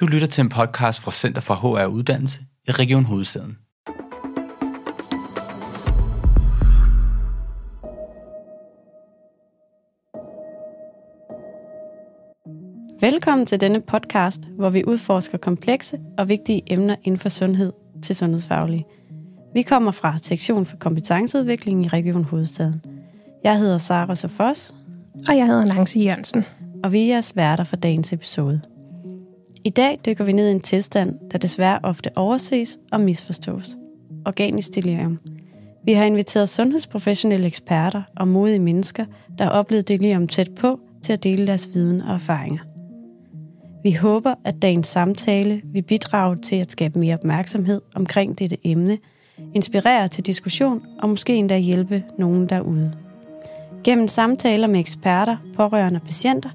Du lytter til en podcast fra Center for HR Uddannelse i Region Hovedstaden. Velkommen til denne podcast, hvor vi udforsker komplekse og vigtige emner inden for sundhed til sundhedsfaglige. Vi kommer fra sektion for kompetenceudvikling i Region Hovedstaden. Jeg hedder Sara Sofos. Og jeg hedder Nancy Jørgensen. Og vi er jeres værter for dagens episode. I dag dykker vi ned i en tilstand, der desværre ofte overses og misforstås. Organisk delirium. Vi har inviteret sundhedsprofessionelle eksperter og modige mennesker, der har oplevet delirium tæt på, til at dele deres viden og erfaringer. Vi håber, at dagens samtale vil bidrage til at skabe mere opmærksomhed omkring dette emne, inspirere til diskussion og måske endda hjælpe nogen derude. Gennem samtaler med eksperter, pårørende og patienter,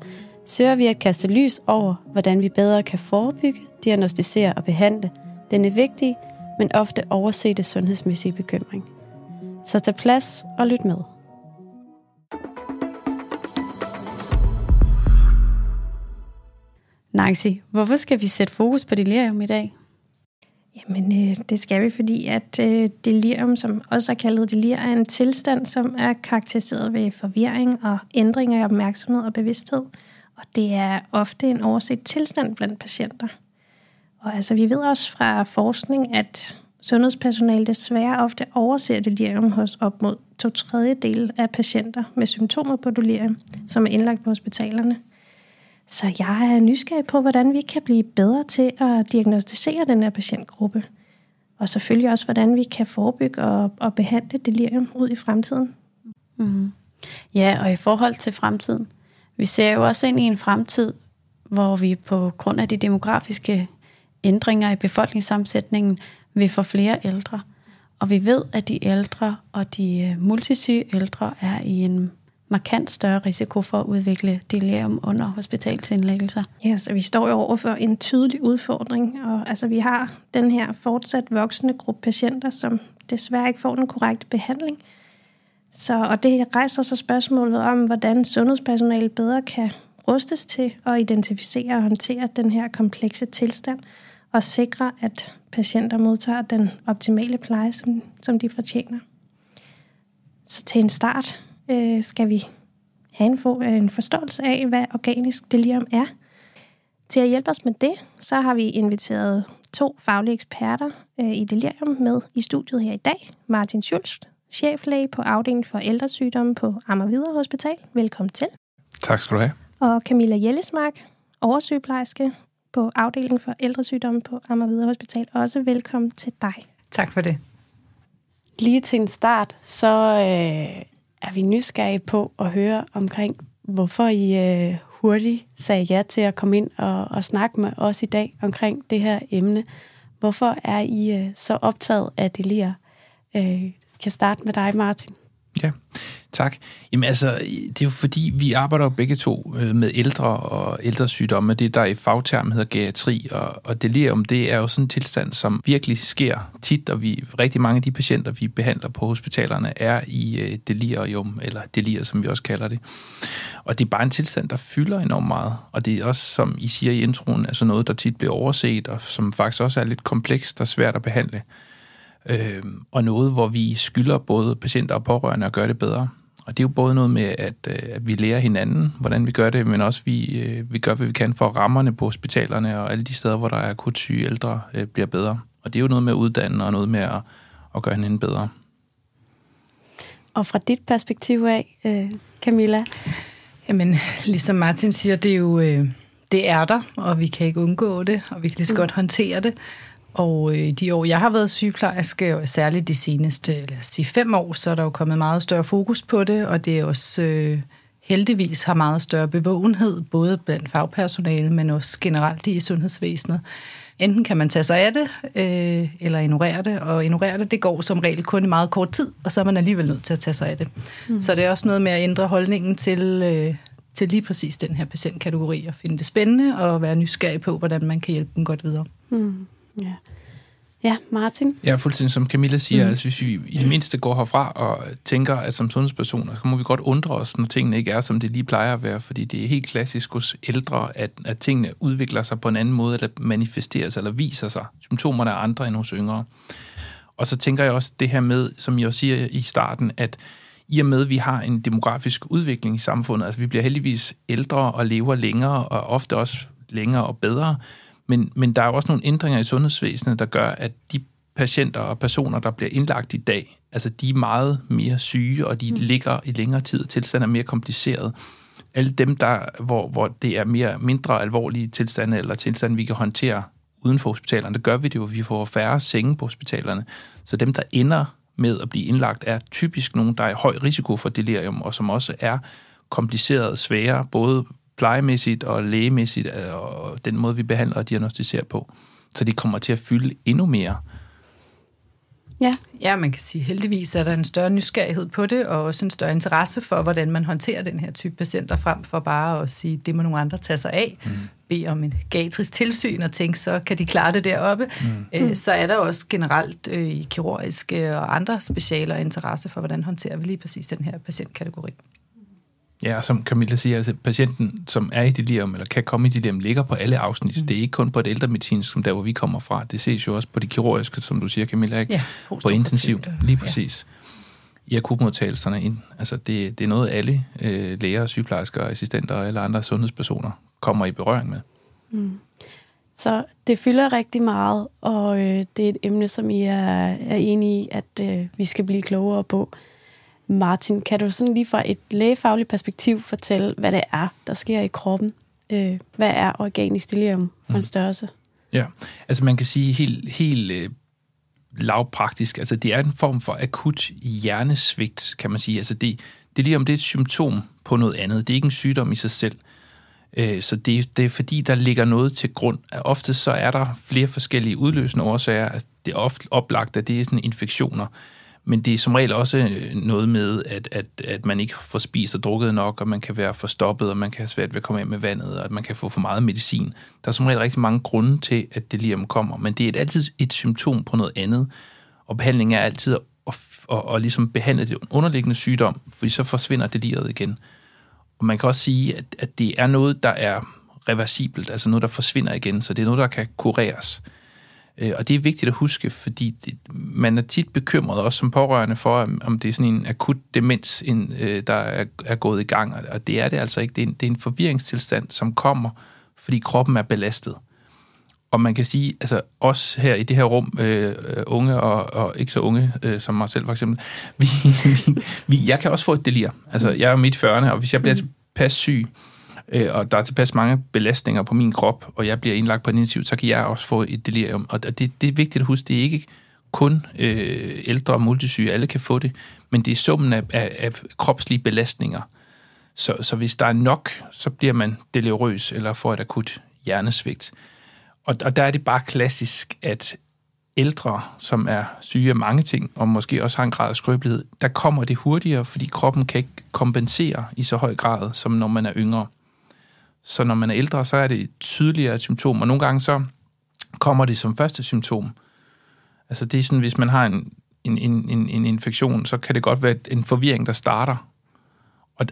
søger vi at kaste lys over, hvordan vi bedre kan forebygge, diagnostisere og behandle denne vigtige, men ofte oversete sundhedsmæssige bekymring. Så tag plads og lyt med. Nancy, hvorfor skal vi sætte fokus på delirium i dag? Jamen, det skal vi, fordi at delirium, som også er kaldet delir, er en tilstand, som er karakteriseret ved forvirring og ændringer i opmærksomhed og bevidsthed. Og det er ofte en overset tilstand blandt patienter. Og altså, vi ved også fra forskning, at sundhedspersonale desværre ofte overser delirium hos op mod 2/3 af patienter med symptomer på delirium, som er indlagt på hospitalerne. Så jeg er nysgerrig på, hvordan vi kan blive bedre til at diagnostisere den her patientgruppe. Og selvfølgelig også, hvordan vi kan forebygge og behandle delirium ud i fremtiden. Mm. Ja, og i forhold til fremtiden. Vi ser jo også ind i en fremtid, hvor vi på grund af de demografiske ændringer i befolkningssammensætningen vil få flere ældre. Og vi ved, at de ældre og de multisyge ældre er i en markant større risiko for at udvikle delirium under hospitalsindlæggelser. Ja, så vi står jo over for en tydelig udfordring, og altså vi har den her fortsat voksende gruppe patienter, som desværre ikke får den korrekte behandling. Og det rejser så spørgsmålet om, hvordan sundhedspersonale bedre kan rustes til at identificere og håndtere den her komplekse tilstand, og sikre, at patienter modtager den optimale pleje, som de fortjener. Så til en start skal vi have en forståelse af, hvad organisk delirium er. Til at hjælpe os med det, så har vi inviteret 2 faglige eksperter i delirium med i studiet her i dag. Martin Schultz, cheflæge på afdelingen for ældresygdomme på Amager Hvidovre Hospital. Velkommen til. Tak skal du have. Og Camilla Jellesmark, oversygeplejerske på afdelingen for ældresygdomme på Amager Hvidovre Hospital. Også velkommen til dig. Tak for det. Lige til en start, så er vi nysgerrige på at høre omkring, hvorfor I hurtigt sagde ja til at komme ind og snakke med os i dag omkring det her emne. Hvorfor er I så optaget af delir? Kan starte med dig, Martin. Ja, tak. Jamen altså, det er jo fordi, vi arbejder jo begge to med ældre og ældresygdomme. Det der i fagterm hedder geriatri, og delirium, det er jo sådan en tilstand, som virkelig sker tit, og rigtig mange af de patienter, vi behandler på hospitalerne, er i delirium, eller delir, som vi også kalder det. Og det er bare en tilstand, der fylder enormt meget, og det er også, som I siger i introen, altså noget, der tit bliver overset, og som faktisk også er lidt komplekst og svært at behandle. Og noget, hvor vi skylder både patienter og pårørende at gøre det bedre. Og det er jo både noget med, at vi lærer hinanden, hvordan vi gør det, men også vi gør, hvad vi kan for rammerne på hospitalerne og alle de steder, hvor der er akut syge ældre, bliver bedre. Og det er jo noget med at uddanne og noget med at gøre hinanden bedre. Og fra dit perspektiv af, Camilla? Jamen, ligesom Martin siger, det er jo det er der, og vi kan ikke undgå det, og vi kan lige så godt håndtere det. Og i de år, jeg har været sygeplejerske, og særligt de seneste, lad os sige 5 år, så er der jo kommet meget større fokus på det, og det er også heldigvis har meget større bevågenhed, både blandt fagpersonale, men også generelt i sundhedsvæsenet. Enten kan man tage sig af det, eller ignorere det, og ignorere det går som regel kun i meget kort tid, og så er man alligevel nødt til at tage sig af det. Så det er også noget med at ændre holdningen til lige præcis den her patientkategori, og finde det spændende, og være nysgerrig på, hvordan man kan hjælpe dem godt videre. Ja. Ja, Martin? Ja, fuldstændig som Camilla siger, altså hvis vi i det mindste går herfra og tænker, at som sundhedspersoner, så må vi godt undre os, når tingene ikke er, som det lige plejer at være, fordi det er helt klassisk hos ældre, at tingene udvikler sig på en anden måde, eller manifesterer sig, eller viser sig. Symptomerne er andre end hos yngre. Og så tænker jeg også det her med, som jeg også siger i starten, at i og med, at vi har en demografisk udvikling i samfundet, altså vi bliver heldigvis ældre og lever længere, og ofte også længere og bedre, men der er jo også nogle ændringer i sundhedsvæsenet, der gør, at de patienter og personer, der bliver indlagt i dag, altså de er meget mere syge, og de ligger i længere tid, og tilstanden er mere kompliceret. Alle dem, hvor det er mindre alvorlige tilstande, eller tilstande, vi kan håndtere uden for hospitalerne, der gør vi det jo, vi får færre senge på hospitalerne. Så dem, der ender med at blive indlagt, er typisk nogen, der er i høj risiko for delirium, og som også er kompliceret, svære, både plejemæssigt og lægemæssigt, og den måde, vi behandler og diagnostiserer på. Så de kommer til at fylde endnu mere. Ja, man kan sige, heldigvis er der en større nysgerrighed på det, og også en større interesse for, hvordan man håndterer den her type patienter, frem for bare at sige, det må nogle andre tage sig af, bede om en geriatrisk tilsyn og tænke, så kan de klare det deroppe. Så er der også generelt i kirurgiske og andre specialer interesse for, hvordan håndterer vi lige præcis den her patientkategori. Ja, som Camilla siger, altså patienten, som er i delirium, eller kan komme i delirium, ligger på alle afsnit. Det er ikke kun på et ældremedicinsk, som der, hvor vi kommer fra. Det ses jo også på det kirurgiske, som du siger, Camilla, ikke? Ja, på intensiv, lige præcis. Ja. I akutmodtagelserne. Altså det er noget, alle læger, sygeplejersker, assistenter og alle andre sundhedspersoner kommer i berøring med. Så det fylder rigtig meget, og det er et emne, som I er enige i, at vi skal blive klogere på. Martin, kan du sådan lige fra et lægefagligt perspektiv fortælle, hvad det er, der sker i kroppen? Hvad er organisk delirium for en størrelse? Ja, altså man kan sige helt lavpraktisk, altså det er en form for akut hjernesvigt, kan man sige. Altså delirium, det er et symptom på noget andet. Det er ikke en sygdom i sig selv. Så det er fordi, der ligger noget til grund. Ofte så er der flere forskellige udløsende årsager. Det er ofte oplagt, at det er sådan infektioner. Men det er som regel også noget med, at man ikke får spist og drukket nok, og man kan være forstoppet, og man kan have svært ved at komme af med vandet, og at man kan få for meget medicin. Der er som regel rigtig mange grunde til, at delirium kommer, men det er altid et symptom på noget andet, og behandlingen er altid at ligesom behandle det underliggende sygdom, fordi så forsvinder deliriet igen. Og man kan også sige, at det er noget, der er reversibelt, altså noget, der forsvinder igen, så det er noget, der kan kureres. Og det er vigtigt at huske, fordi man er tit bekymret også som pårørende for, om det er sådan en akut demens, der er gået i gang. Og det er det altså ikke. Det er en forvirringstilstand, som kommer, fordi kroppen er belastet. Og man kan sige, altså os her i det her rum, unge og ikke så unge, som mig selv for eksempel, jeg kan også få et delir. Altså jeg er midt i 40'erne, og hvis jeg bliver tilpas syg, og der er tilpas mange belastninger på min krop, og jeg bliver indlagt på en intensiv, så kan jeg også få et delirium. Og det er vigtigt at huske, det er ikke kun ældre og multisyge, alle kan få det, men det er summen af kropslige belastninger. Så hvis der er nok, så bliver man deliriøs eller får et akut hjernesvigt. Og der er det bare klassisk, at ældre, som er syge af mange ting, og måske også har en grad af skrøbelighed, der kommer det hurtigere, fordi kroppen kan ikke kompensere i så høj grad, som når man er yngre. Så når man er ældre, så er det et tydeligere symptom, og nogle gange så kommer det som første symptom. Altså det er sådan, hvis man har en infektion, så kan det godt være en forvirring, der starter.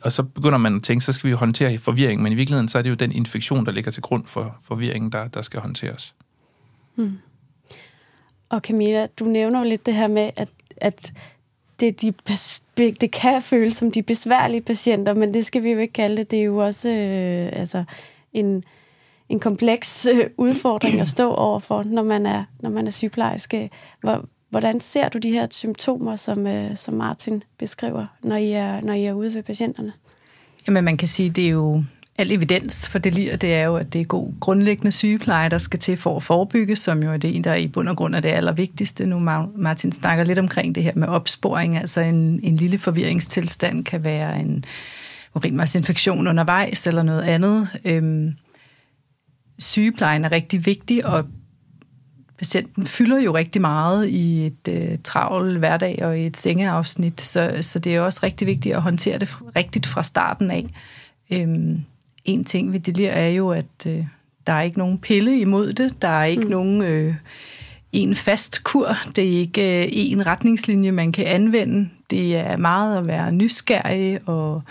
Og så begynder man at tænke, så skal vi håndtere forvirringen, men i virkeligheden så er det jo den infektion, der ligger til grund for forvirringen, der skal håndteres. Og Camilla, du nævner jo lidt det her med, at det kan føles som de besværlige patienter, men det skal vi jo ikke kalde det. Det er jo også en kompleks udfordring at stå overfor, når man er sygeplejerske. Hvordan ser du de her symptomer, som Martin beskriver, når I er ude ved patienterne? Jamen man kan sige, det er jo al evidens for delir, det er jo, at det er god grundlæggende sygepleje, der skal til for at forebygge, som jo er det, der i bund og grund er det allervigtigste. Nu Martin snakker lidt omkring det her med opsporing, altså en lille forvirringstilstand kan være en urinvejsinfektion undervejs eller noget andet. Sygeplejen er rigtig vigtig, og patienten fylder jo rigtig meget i et travl hverdag og i et sengeafsnit, så det er også rigtig vigtigt at håndtere det rigtigt fra starten af. En ting ved delir er jo, at der er ikke nogen pille imod det. Der er ikke nogen en fast kur. Det er ikke en retningslinje, man kan anvende. Det er meget at være nysgerrig og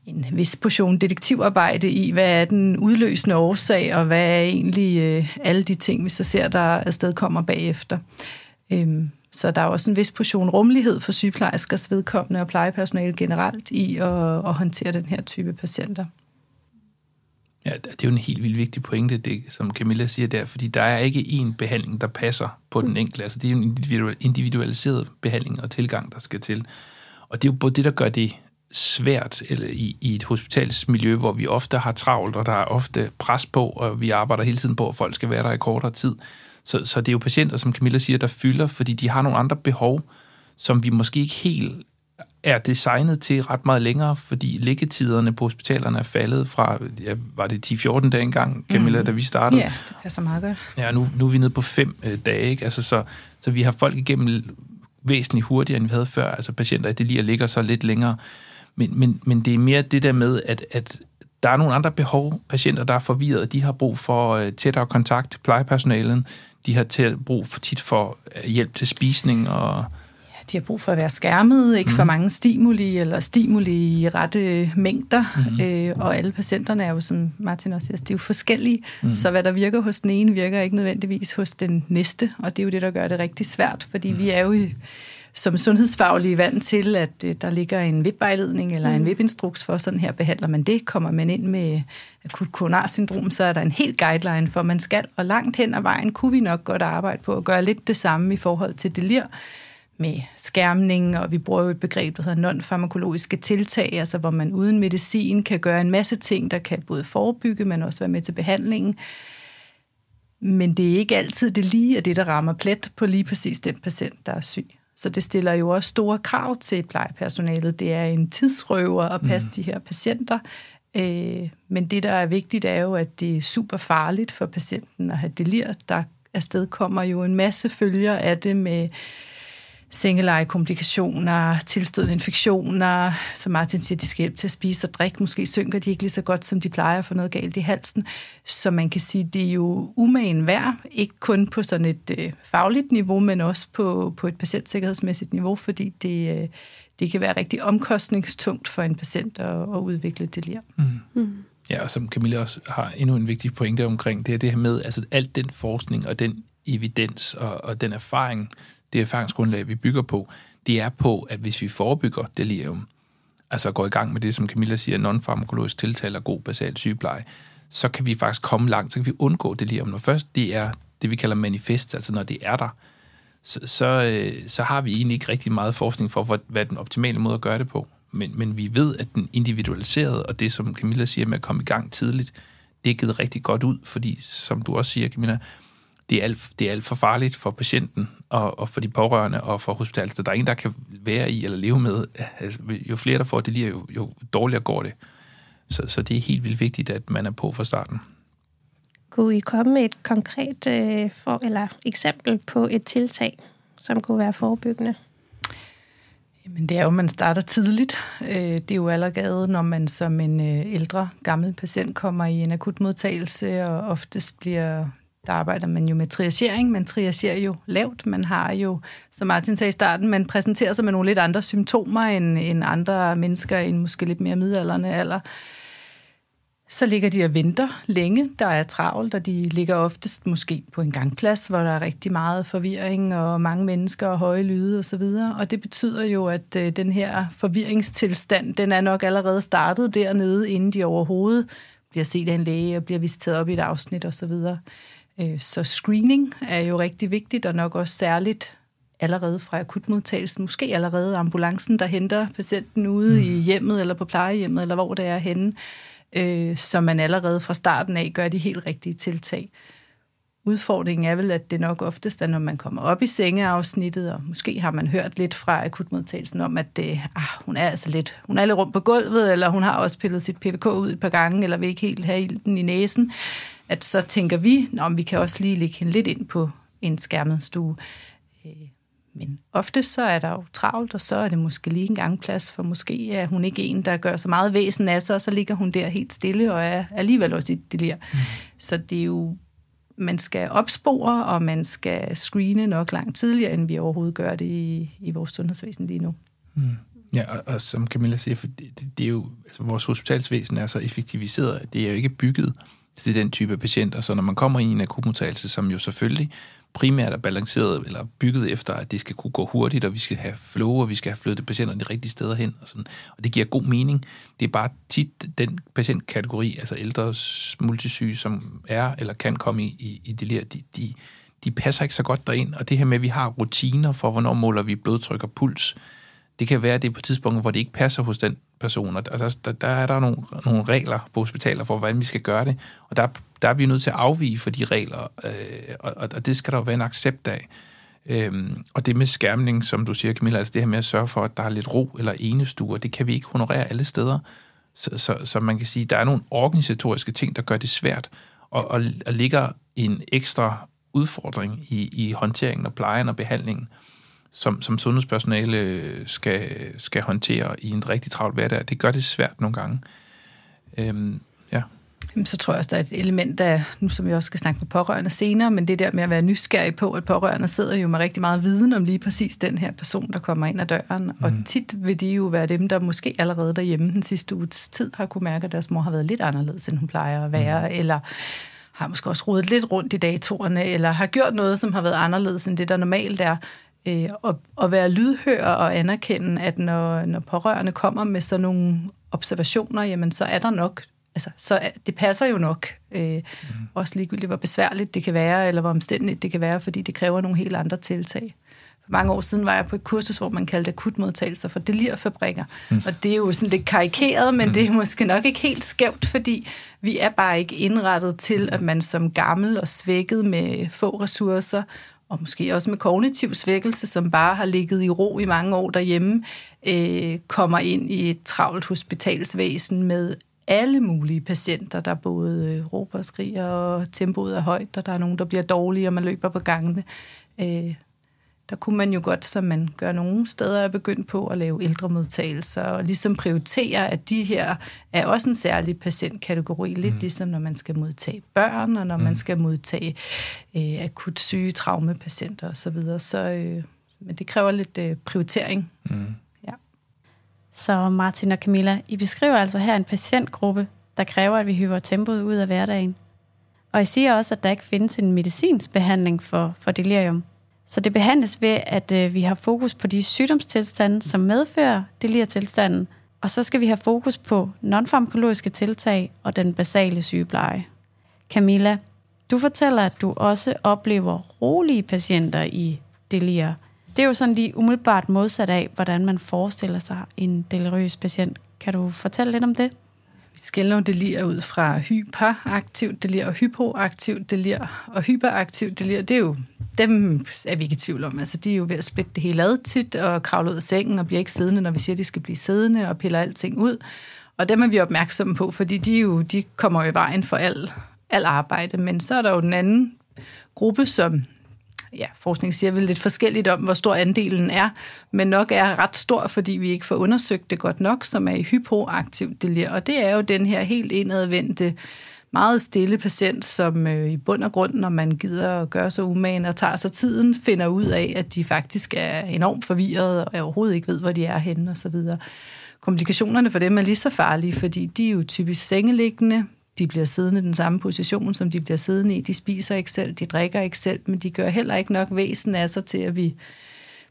en vis portion detektivarbejde i, hvad er den udløsende årsag, og hvad er egentlig alle de ting, vi så ser, der afsted kommer bagefter. Så der er også en vis portion rummelighed for sygeplejerskers vedkommende og plejepersonale generelt i at håndtere den her type patienter. Ja, det er jo en helt vildt vigtig pointe, det, som Camilla siger der, fordi der er ikke én behandling, der passer på den enkelte. Altså, det er jo en individualiseret behandling og tilgang, der skal til. Og det er jo både det, der gør det svært eller i et hospitalsmiljø, hvor vi ofte har travlt, og der er ofte pres på, og vi arbejder hele tiden på, at folk skal være der i kortere tid. Så det er jo patienter, som Camilla siger, der fylder, fordi de har nogle andre behov, som vi måske ikke helt er designet til ret meget længere, fordi liggetiderne på hospitalerne er faldet fra, ja, var det 10-14 dage engang, Camilla, da vi startede? Ja, det passer meget godt. Ja, nu er vi nede på 5 dage, ikke? Altså, så vi har folk igennem væsentligt hurtigere, end vi havde før. Altså patienter, det lige ligger så lidt længere. Men det er mere det der med, at der er nogle andre behov. Patienter, der er forvirret, de har brug for tættere kontakt til plejepersonalen. De har brug for tit for hjælp til spisning og... De har brug for at være skærmet, ikke for mange stimuli, eller stimuli i rette mængder. Og alle patienterne er jo, som Martin også siger, de er jo forskellige. Så hvad der virker hos den ene, virker ikke nødvendigvis hos den næste. Og det er jo det, der gør det rigtig svært, fordi vi er jo som sundhedsfaglige vant til, at der ligger en VIP-vejledning eller en VIP-instruks for, sådan her behandler man det. Kommer man ind med akut koronarsyndrom, så er der en helt guideline for, man skal. Og langt hen ad vejen kunne vi nok godt arbejde på at gøre lidt det samme i forhold til delir, med skærmning, og vi bruger jo et begreb, der hedder non-farmakologiske tiltag, altså hvor man uden medicin kan gøre en masse ting, der kan både forebygge, men også være med til behandlingen. Men det er ikke altid det lige, at det, der rammer plet på lige præcis den patient, der er syg. Så det stiller jo også store krav til plejepersonalet. Det er en tidsrøver at passe de her patienter. Men det, der er vigtigt, er jo, at det er super farligt for patienten at have delir. Der afsted kommer jo en masse følger af det med sengelejekomplikationer, tilstødende infektioner, som Martin siger, de skal hjælpe til at spise og drikke. Måske synker de ikke lige så godt, som de plejer, for noget galt i halsen. Så man kan sige, det er jo umagen værd, ikke kun på sådan et fagligt niveau, men også på et patientsikkerhedsmæssigt niveau, fordi det kan være rigtig omkostningstungt for en patient at udvikle delir. Ja, og som Camilla også har endnu en vigtig pointe omkring, det er det her med, altså alt den forskning og den evidens og den erfaring, det erfaringsgrundlag, vi bygger på, det er på, at hvis vi forebygger delirium, altså går i gang med det, som Camilla siger, non-farmakologisk tiltag og god basal sygepleje, så kan vi faktisk komme langt, så kan vi undgå delirium. Når først det er det, vi kalder manifest, altså når det er der, så har vi egentlig ikke rigtig meget forskning for, hvad den optimale måde at gøre det på. Men vi ved, at den individualiserede, og det, som Camilla siger med at komme i gang tidligt, det er givet rigtig godt ud, fordi, som du også siger, Camilla, det er alt for farligt for patienten og for de pårørende og for hospitalet. Der er ingen, der kan være i eller leve med. Altså, jo flere, der får det lige, jo dårligere går det. Så det er helt vildt vigtigt, at man er på fra starten. Kunne I komme med et konkret eller eksempel på et tiltag, som kunne være forebyggende? Jamen, det er jo, man starter tidligt. Det er jo allerede, når man som en ældre, gammel patient kommer i en akutmodtagelse, og oftest der arbejder man jo med triagering. Man triagerer jo lavt. Man har jo, som Martin sagde i starten, man præsenterer sig med nogle lidt andre symptomer end andre mennesker i en måske lidt mere midaldrende alder. Så ligger de og venter længe. Der er travlt, og de ligger oftest måske på en gangplads, hvor der er rigtig meget forvirring og mange mennesker og høje lyde osv. Og det betyder jo, at den her forvirringstilstand, den er nok allerede startet dernede, inden de overhovedet bliver set af en læge og bliver visiteret op i et afsnit osv. Så screening er jo rigtig vigtigt, og nok også særligt allerede fra akutmodtagelsen, måske allerede ambulancen, der henter patienten ude i hjemmet eller på plejehjemmet, eller hvor det er henne, så man allerede fra starten af gør de helt rigtige tiltag. Udfordringen er vel, at det nok oftest er, når man kommer op i sengeafsnittet, og måske har man hørt lidt fra akutmodtagelsen om, at hun er lidt rundt på gulvet, eller hun har også pillet sit PVK ud et par gange, eller vil ikke helt have ilten i næsen, at så tænker vi, vi kan også lige lægge hende lidt ind på en skærmet stue. Men ofte så er der jo travlt, og så er det måske lige en gangplads, for måske er hun ikke en, der gør så meget væsen af sig, og så ligger hun der helt stille og er alligevel også i et delir. Så det er jo man skal opspore, og man skal screene nok langt tidligere, end vi overhovedet gør det i vores sundhedsvæsen lige nu. Ja, og som Camilla siger, for det er jo, altså vores hospitalsvæsen er så effektiviseret, at det er jo ikke bygget til den type af patienter. Så når man kommer i en akutmodtagelse, som jo selvfølgelig primært er balanceret eller bygget efter, at det skal kunne gå hurtigt, og vi skal have flow, og vi skal have flyttet patienterne de rigtige steder hen, og sådan. Og det giver god mening. Det er bare tit den patientkategori, altså ældre multisyge, som er eller kan komme i delir, de passer ikke så godt derind. Og det her med, at vi har rutiner for, hvornår måler vi blodtryk og puls, det kan være, at det er på tidspunkter, hvor det ikke passer hos den person. Og der er der nogle regler på hospitaler for, hvordan vi skal gøre det. Og der er vi nødt til at afvige for de regler, og det skal der jo være en accept af. Og det med skærmning, som du siger, Camilla, altså det her med at sørge for, at der er lidt ro eller enestuer, det kan vi ikke honorere alle steder. Så man kan sige, at der er nogle organisatoriske ting, der gør det svært, og ligger en ekstra udfordring i håndteringen og plejen og behandlingen, som sundhedspersonale skal håndtere i en rigtig travl hverdag. Det gør det svært nogle gange. Ja. Så tror jeg også, der er et element af, nu som vi også skal snakke med pårørende senere, men det der med at være nysgerrig på, at pårørende sidder jo med rigtig meget viden om lige præcis den her person, der kommer ind ad døren. Og tit vil de jo være dem, der måske allerede derhjemme den sidste uges tid har kunne mærke, at deres mor har været lidt anderledes, end hun plejer at være, eller har måske også rodet lidt rundt i datorerne, eller har gjort noget, som har været anderledes end det, der normalt er. Og være lydhør og anerkende, at når pårørende kommer med sådan nogle observationer, jamen så er der nok, altså det passer jo nok. Også ligegyldigt, hvor besværligt det kan være, eller hvor omstændigt det kan være, fordi det kræver nogle helt andre tiltag. For mange år siden var jeg på et kursus, hvor man kaldte akutmodtagelser for delirfabrikker. Og det er jo sådan lidt karikeret, men det er måske nok ikke helt skævt, fordi vi er bare ikke indrettet til, at man som gammel og svækket med få ressourcer, og måske også med kognitiv svækkelse, som bare har ligget i ro i mange år derhjemme, kommer ind i et travlt hospitalsvæsen med alle mulige patienter, der både råber og skriger, og tempoet er højt, og der er nogen, der bliver dårlige, og man løber på gangene. Der kunne man jo godt, som man gør nogle steder, er begyndt på at lave ældremodtagelser, og ligesom prioritere, at de her er også en særlig patientkategori, lidt ligesom når man skal modtage børn, og når man skal modtage akut syge traumepatienter osv. Men det kræver lidt prioritering. Ja. Så Martin og Camilla, I beskriver altså her en patientgruppe, der kræver, at vi hiver tempoet ud af hverdagen. Og I siger også, at der ikke findes en medicinsk behandling for delirium. Så det behandles ved, at vi har fokus på de sygdomstilstande, som medfører delirtilstanden, og så skal vi have fokus på nonfarmakologiske tiltag og den basale sygepleje. Camilla, du fortæller, at du også oplever rolige patienter i delir. Det er jo sådan lige umiddelbart modsat af, hvordan man forestiller sig en deliriøs patient. Kan du fortælle lidt om det? Vi skelner jo delir ud fra hyperaktiv delir og hypoaktiv delir. Og hyperaktiv delir, det er jo, dem er vi ikke i tvivl om. Altså, de er jo ved at splitte det hele ad tit og kravle ud af sengen og bliver ikke siddende, når vi siger, at de skal blive siddende og piller alting ud. Og dem er vi opmærksomme på, fordi de kommer jo i vejen for al arbejde. Men så er der jo den anden gruppe, som forskning siger vel lidt forskelligt om, hvor stor andelen er, men nok er ret stor, fordi vi ikke får undersøgt det godt nok, som er i hypoaktiv delir. Og det er jo den her helt indadvendte, meget stille patient, som i bund og grund, når man gider at gøre sig umagen og tager sig tiden, finder ud af, at de faktisk er enormt forvirrede og overhovedet ikke ved, hvor de er henne osv. Komplikationerne for dem er lige så farlige, fordi de er jo typisk sengeliggende. De bliver siddende i den samme position, som de bliver siddende i. De spiser ikke selv, de drikker ikke selv, men de gør heller ikke nok væsen af sig til, at vi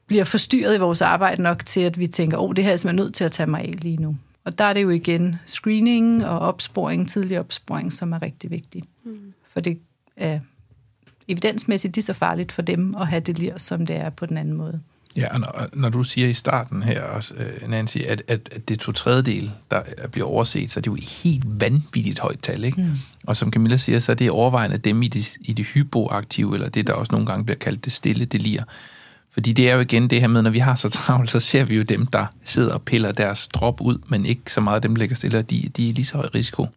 bliver forstyrret i vores arbejde nok til, at vi tænker, det her er jeg simpelthen nødt til at tage mig af lige nu. Og der er det jo igen screening og opsporing, tidlig opsporing, som er rigtig vigtigt. For det er evidensmæssigt lige så farligt for dem at have delir, som det er på den anden måde. Ja, og når du siger i starten her også, Nancy, at det er 2/3, der bliver overset, så det er jo et helt vanvittigt højt tal, ikke? Og som Camilla siger, så er det overvejende dem i det hypoaktive, eller det, der også nogle gange bliver kaldt det stille delir. Fordi det er jo igen det her med, når vi har så travlt, så ser vi jo dem, der sidder og piller deres drop ud, men ikke så meget dem, der ligger stille, de er lige så høj risiko.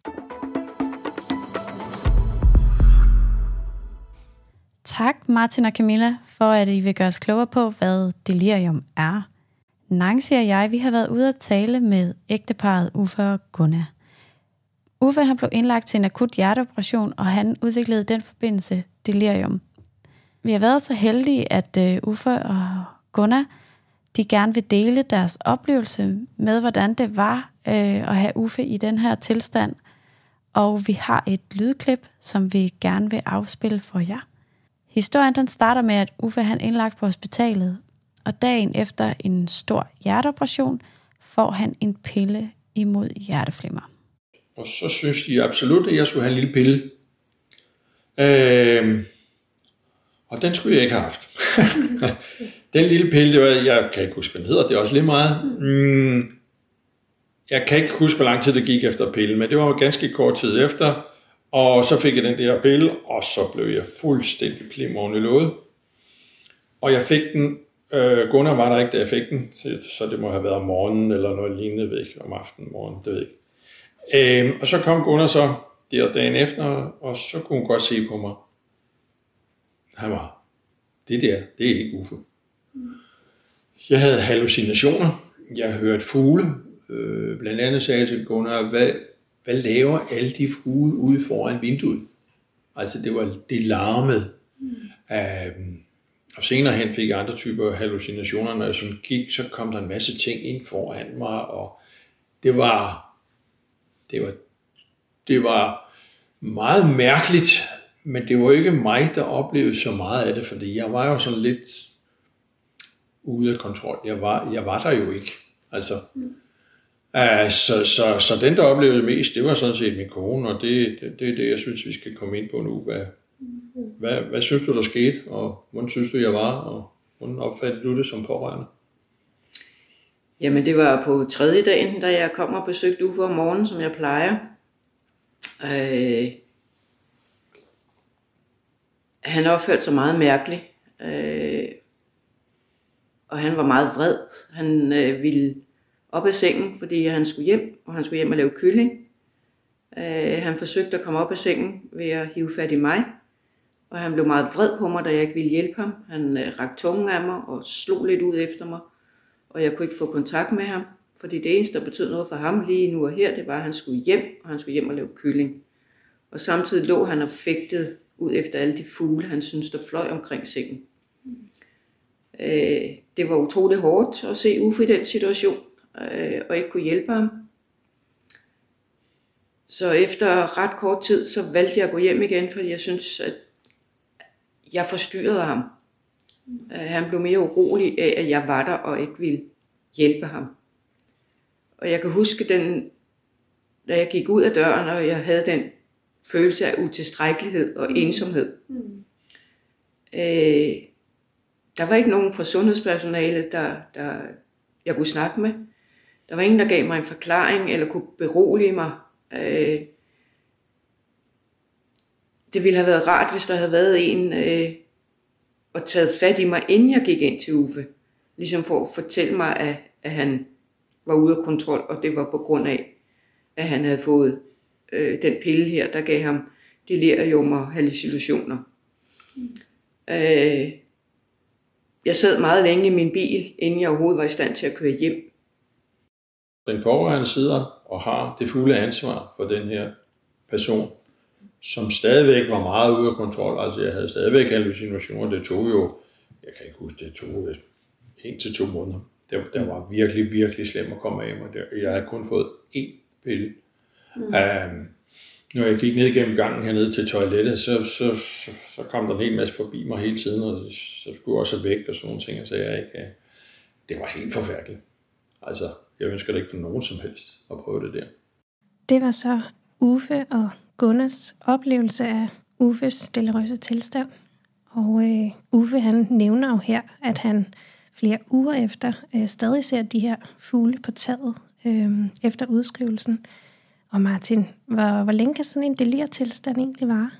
Tak, Martin og Camilla, for at I vil gøre os klogere på, hvad delirium er. Nancy og jeg, vi har været ude at tale med ægteparret Uffe og Gunnar. Uffe han blev indlagt til en akut hjerteoperation, og han udviklede i den forbindelse delirium. Vi har været så heldige, at Uffe og Gunnar, de gerne vil dele deres oplevelse med, hvordan det var at have Uffe i den her tilstand. Og vi har et lydklip, som vi gerne vil afspille for jer. Historien den starter med, at Uffe han er indlagt på hospitalet, og dagen efter en stor hjerteoperation får han en pille imod hjerteflimmer. Og så synes de absolut, at jeg skulle have en lille pille. Og den skulle jeg ikke have haft. Den lille pille, det var, jeg kan ikke huske, hvad den hedder, det er også lidt meget. Jeg kan ikke huske, hvor lang tid det gik efter pillen, men det var ganske kort tid efter. Og så fik jeg den der pille, og så blev jeg fuldstændig plimrende i låget. Og jeg fik den, Gunnar var der ikke, da jeg fik den, så det må have været om morgenen eller noget lignende, væk om aftenen, morgen, det ved jeg ikke. Og så kom Gunnar så der dagen efter, og så kunne hun godt se på mig. Han var, det der, det er ikke Uffe. Jeg havde hallucinationer, jeg hørte fugle, blandt andet sagde jeg til Gunnar, hvad laver alle de fugle ude foran vinduet? Altså det larmede. Og senere hen fik jeg andre typer hallucinationer, når jeg sådan gik, så kom der en masse ting ind foran mig, og det var meget mærkeligt, men det var ikke mig, der oplevede så meget af det, fordi jeg var jo sådan lidt ude af kontrol. Jeg var der jo ikke. Altså, så den, der oplevede mest, det var sådan set min kone, og det er det, jeg synes, vi skal komme ind på nu. Hvad synes du, der skete, og hvordan synes du, jeg var, og hvordan opfattede du det som pårørende? Jamen, det var på 3. dagen, da jeg kom og besøgte Uffe om morgenen, som jeg plejer. Han opførte sig meget mærkeligt, og han var meget vred. Han ville op af sengen, fordi han skulle hjem, og han skulle hjem og lave kylling. Han forsøgte at komme op af sengen ved at hive fat i mig, og han blev meget vred på mig, da jeg ikke ville hjælpe ham. Han rakte tungen af mig og slog lidt ud efter mig, og jeg kunne ikke få kontakt med ham, fordi det eneste, der betød noget for ham lige nu og her, det var, at han skulle hjem, og han skulle hjem og lave kylling. Og samtidig lå han og fægtede ud efter alle de fugle, han syntes, der fløj omkring sengen. Det var utroligt hårdt at se Uffe i den situation, og ikke kunne hjælpe ham. Så efter ret kort tid, så valgte jeg at gå hjem igen, fordi jeg syntes, at jeg forstyrrede ham. Han blev mere urolig af, at jeg var der og ikke ville hjælpe ham. Og jeg kan huske, da jeg gik ud af døren, og jeg havde den følelse af utilstrækkelighed og ensomhed. Der var ikke nogen fra sundhedspersonalet, der jeg kunne snakke med. Der var ingen, der gav mig en forklaring eller kunne berolige mig. Det ville have været rart, hvis der havde været en og taget fat i mig, inden jeg gik ind til Uffe. Ligesom for at fortælle mig, at han var ude af kontrol, og det var på grund af, at han havde fået den pille her, der gav ham delirium og hallucinationer. Jeg sad meget længe i min bil, inden jeg overhovedet var i stand til at køre hjem. Den pårørende sidder og har det fulde ansvar for den her person, som stadigvæk var meget ude af kontrol. Altså jeg havde stadigvæk hallucinationer. Det tog jo, jeg kan ikke huske, det tog 1 til 2 måneder. Det var virkelig, virkelig slemt at komme af mig. Jeg havde kun fået 1 pille. Når jeg gik ned igennem gangen hernede til toilettet, så kom der en hel masse forbi mig hele tiden, og så skulle jeg også væk og sådan nogle ting, så jeg ikke. Det var helt forfærdeligt. Altså, jeg ønsker det ikke for nogen som helst at prøve det der. Det var så Uffe og Gunnars oplevelse af Uffes deliriøse tilstand. Og Uffe han nævner jo her, at han flere uger efter stadig ser de her fugle på taget efter udskrivelsen. Og Martin, hvor længe kan sådan en delirtilstand egentlig vare?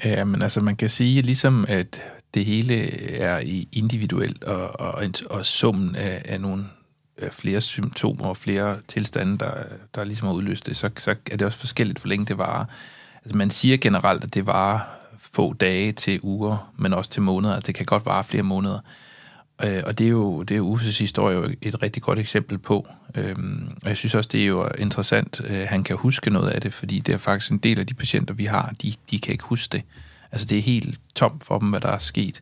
Ja, men altså man kan sige ligesom, at det hele er individuelt, og summen af nogle flere symptomer og flere tilstande, der ligesom har udløst det, så er det også forskelligt, hvor længe det varer. Altså man siger generelt, at det varer få dage til uger, men også til måneder. Altså det kan godt vare flere måneder. Og det er jo Uffes historie jo et rigtig godt eksempel på. Og jeg synes også, det er jo interessant, han kan huske noget af det, fordi det er faktisk en del af de patienter, vi har, de kan ikke huske det. Altså det er helt tomt for dem, hvad der er sket.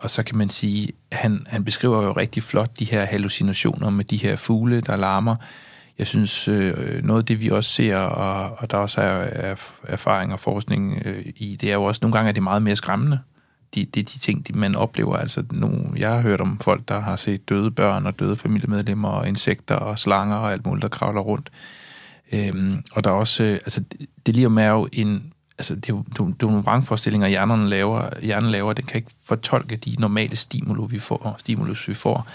Og så kan man sige, han beskriver jo rigtig flot de her hallucinationer med de her fugle, der larmer. Jeg synes, noget af det, vi også ser, og der også er erfaring og forskning i, det er jo også, nogle gange er det meget mere skræmmende, de ting, man oplever. Altså, jeg har hørt om folk, der har set døde børn og døde familiemedlemmer og insekter og slanger og alt muligt, der kravler rundt. Og der er også, altså, delirium er jo altså, det er jo nogle vrangforestillinger, hjernen laver, den kan ikke fortolke de normale stimulus, vi får.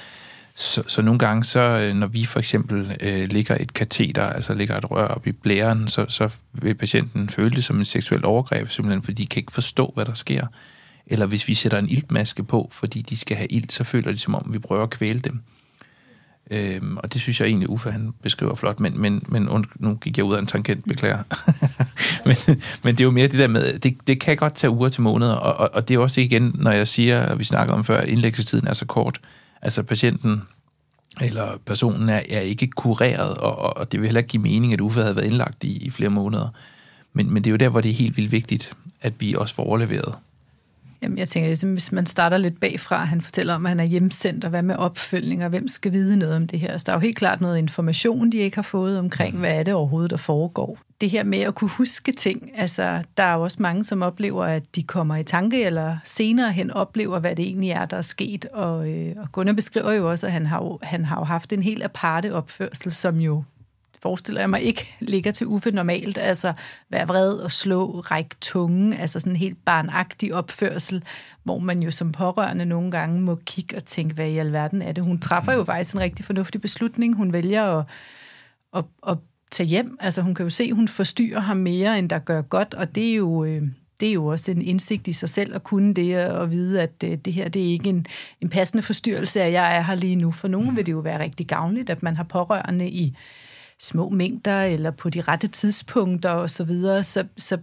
Så nogle gange, så når vi for eksempel lægger et kateter, altså lægger et rør op i blæren, så vil patienten føle det som en seksuel overgreb, simpelthen fordi de kan ikke forstå, hvad der sker. Eller hvis vi sætter en iltmaske på, fordi de skal have ilt, så føler de som om, vi prøver at kvæle dem. Og det synes jeg egentlig, Uffe han beskriver flot, men nu gik jeg ud af en tangent, beklager. men det er jo mere det der med, det kan godt tage uger til måneder, og det er også igen, når jeg siger, vi snakkede om før, at indlæggelsestiden er så kort. Altså patienten eller personen er ikke kureret, og det vil heller ikke give mening, at Uffe havde været indlagt i flere måneder. Men det er jo der, hvor det er helt vildt vigtigt, at vi også får overleveret. Jamen, jeg tænker, hvis man starter lidt bagfra, han fortæller om, at han er hjemsendt, og hvad med opfølgning, og hvem skal vide noget om det her? Så der er jo helt klart noget information, de ikke har fået omkring, hvad er det overhovedet, der foregår. Det her med at kunne huske ting, altså der er jo også mange, som oplever, at de kommer i tanke, eller senere hen oplever, hvad det egentlig er, der er sket. Og Gunnar beskriver jo også, at han har jo haft en helt aparte opførsel, som jo forestiller jeg mig ikke ligger til Uffe normalt, altså være vred og slå, række tunge, altså sådan en helt barnagtig opførsel, hvor man jo som pårørende nogle gange må kigge og tænke, hvad i alverden er det? Hun træffer jo faktisk en rigtig fornuftig beslutning. Hun vælger at tage hjem. Altså hun kan jo se, at hun forstyrrer ham mere, end der gør godt, og det er jo også en indsigt i sig selv at kunne det, og vide, at det her det er ikke en passende forstyrrelse, at jeg er her lige nu. For nogen vil det jo være rigtig gavnligt, at man har pårørende i små mængder, eller på de rette tidspunkter og så videre. Så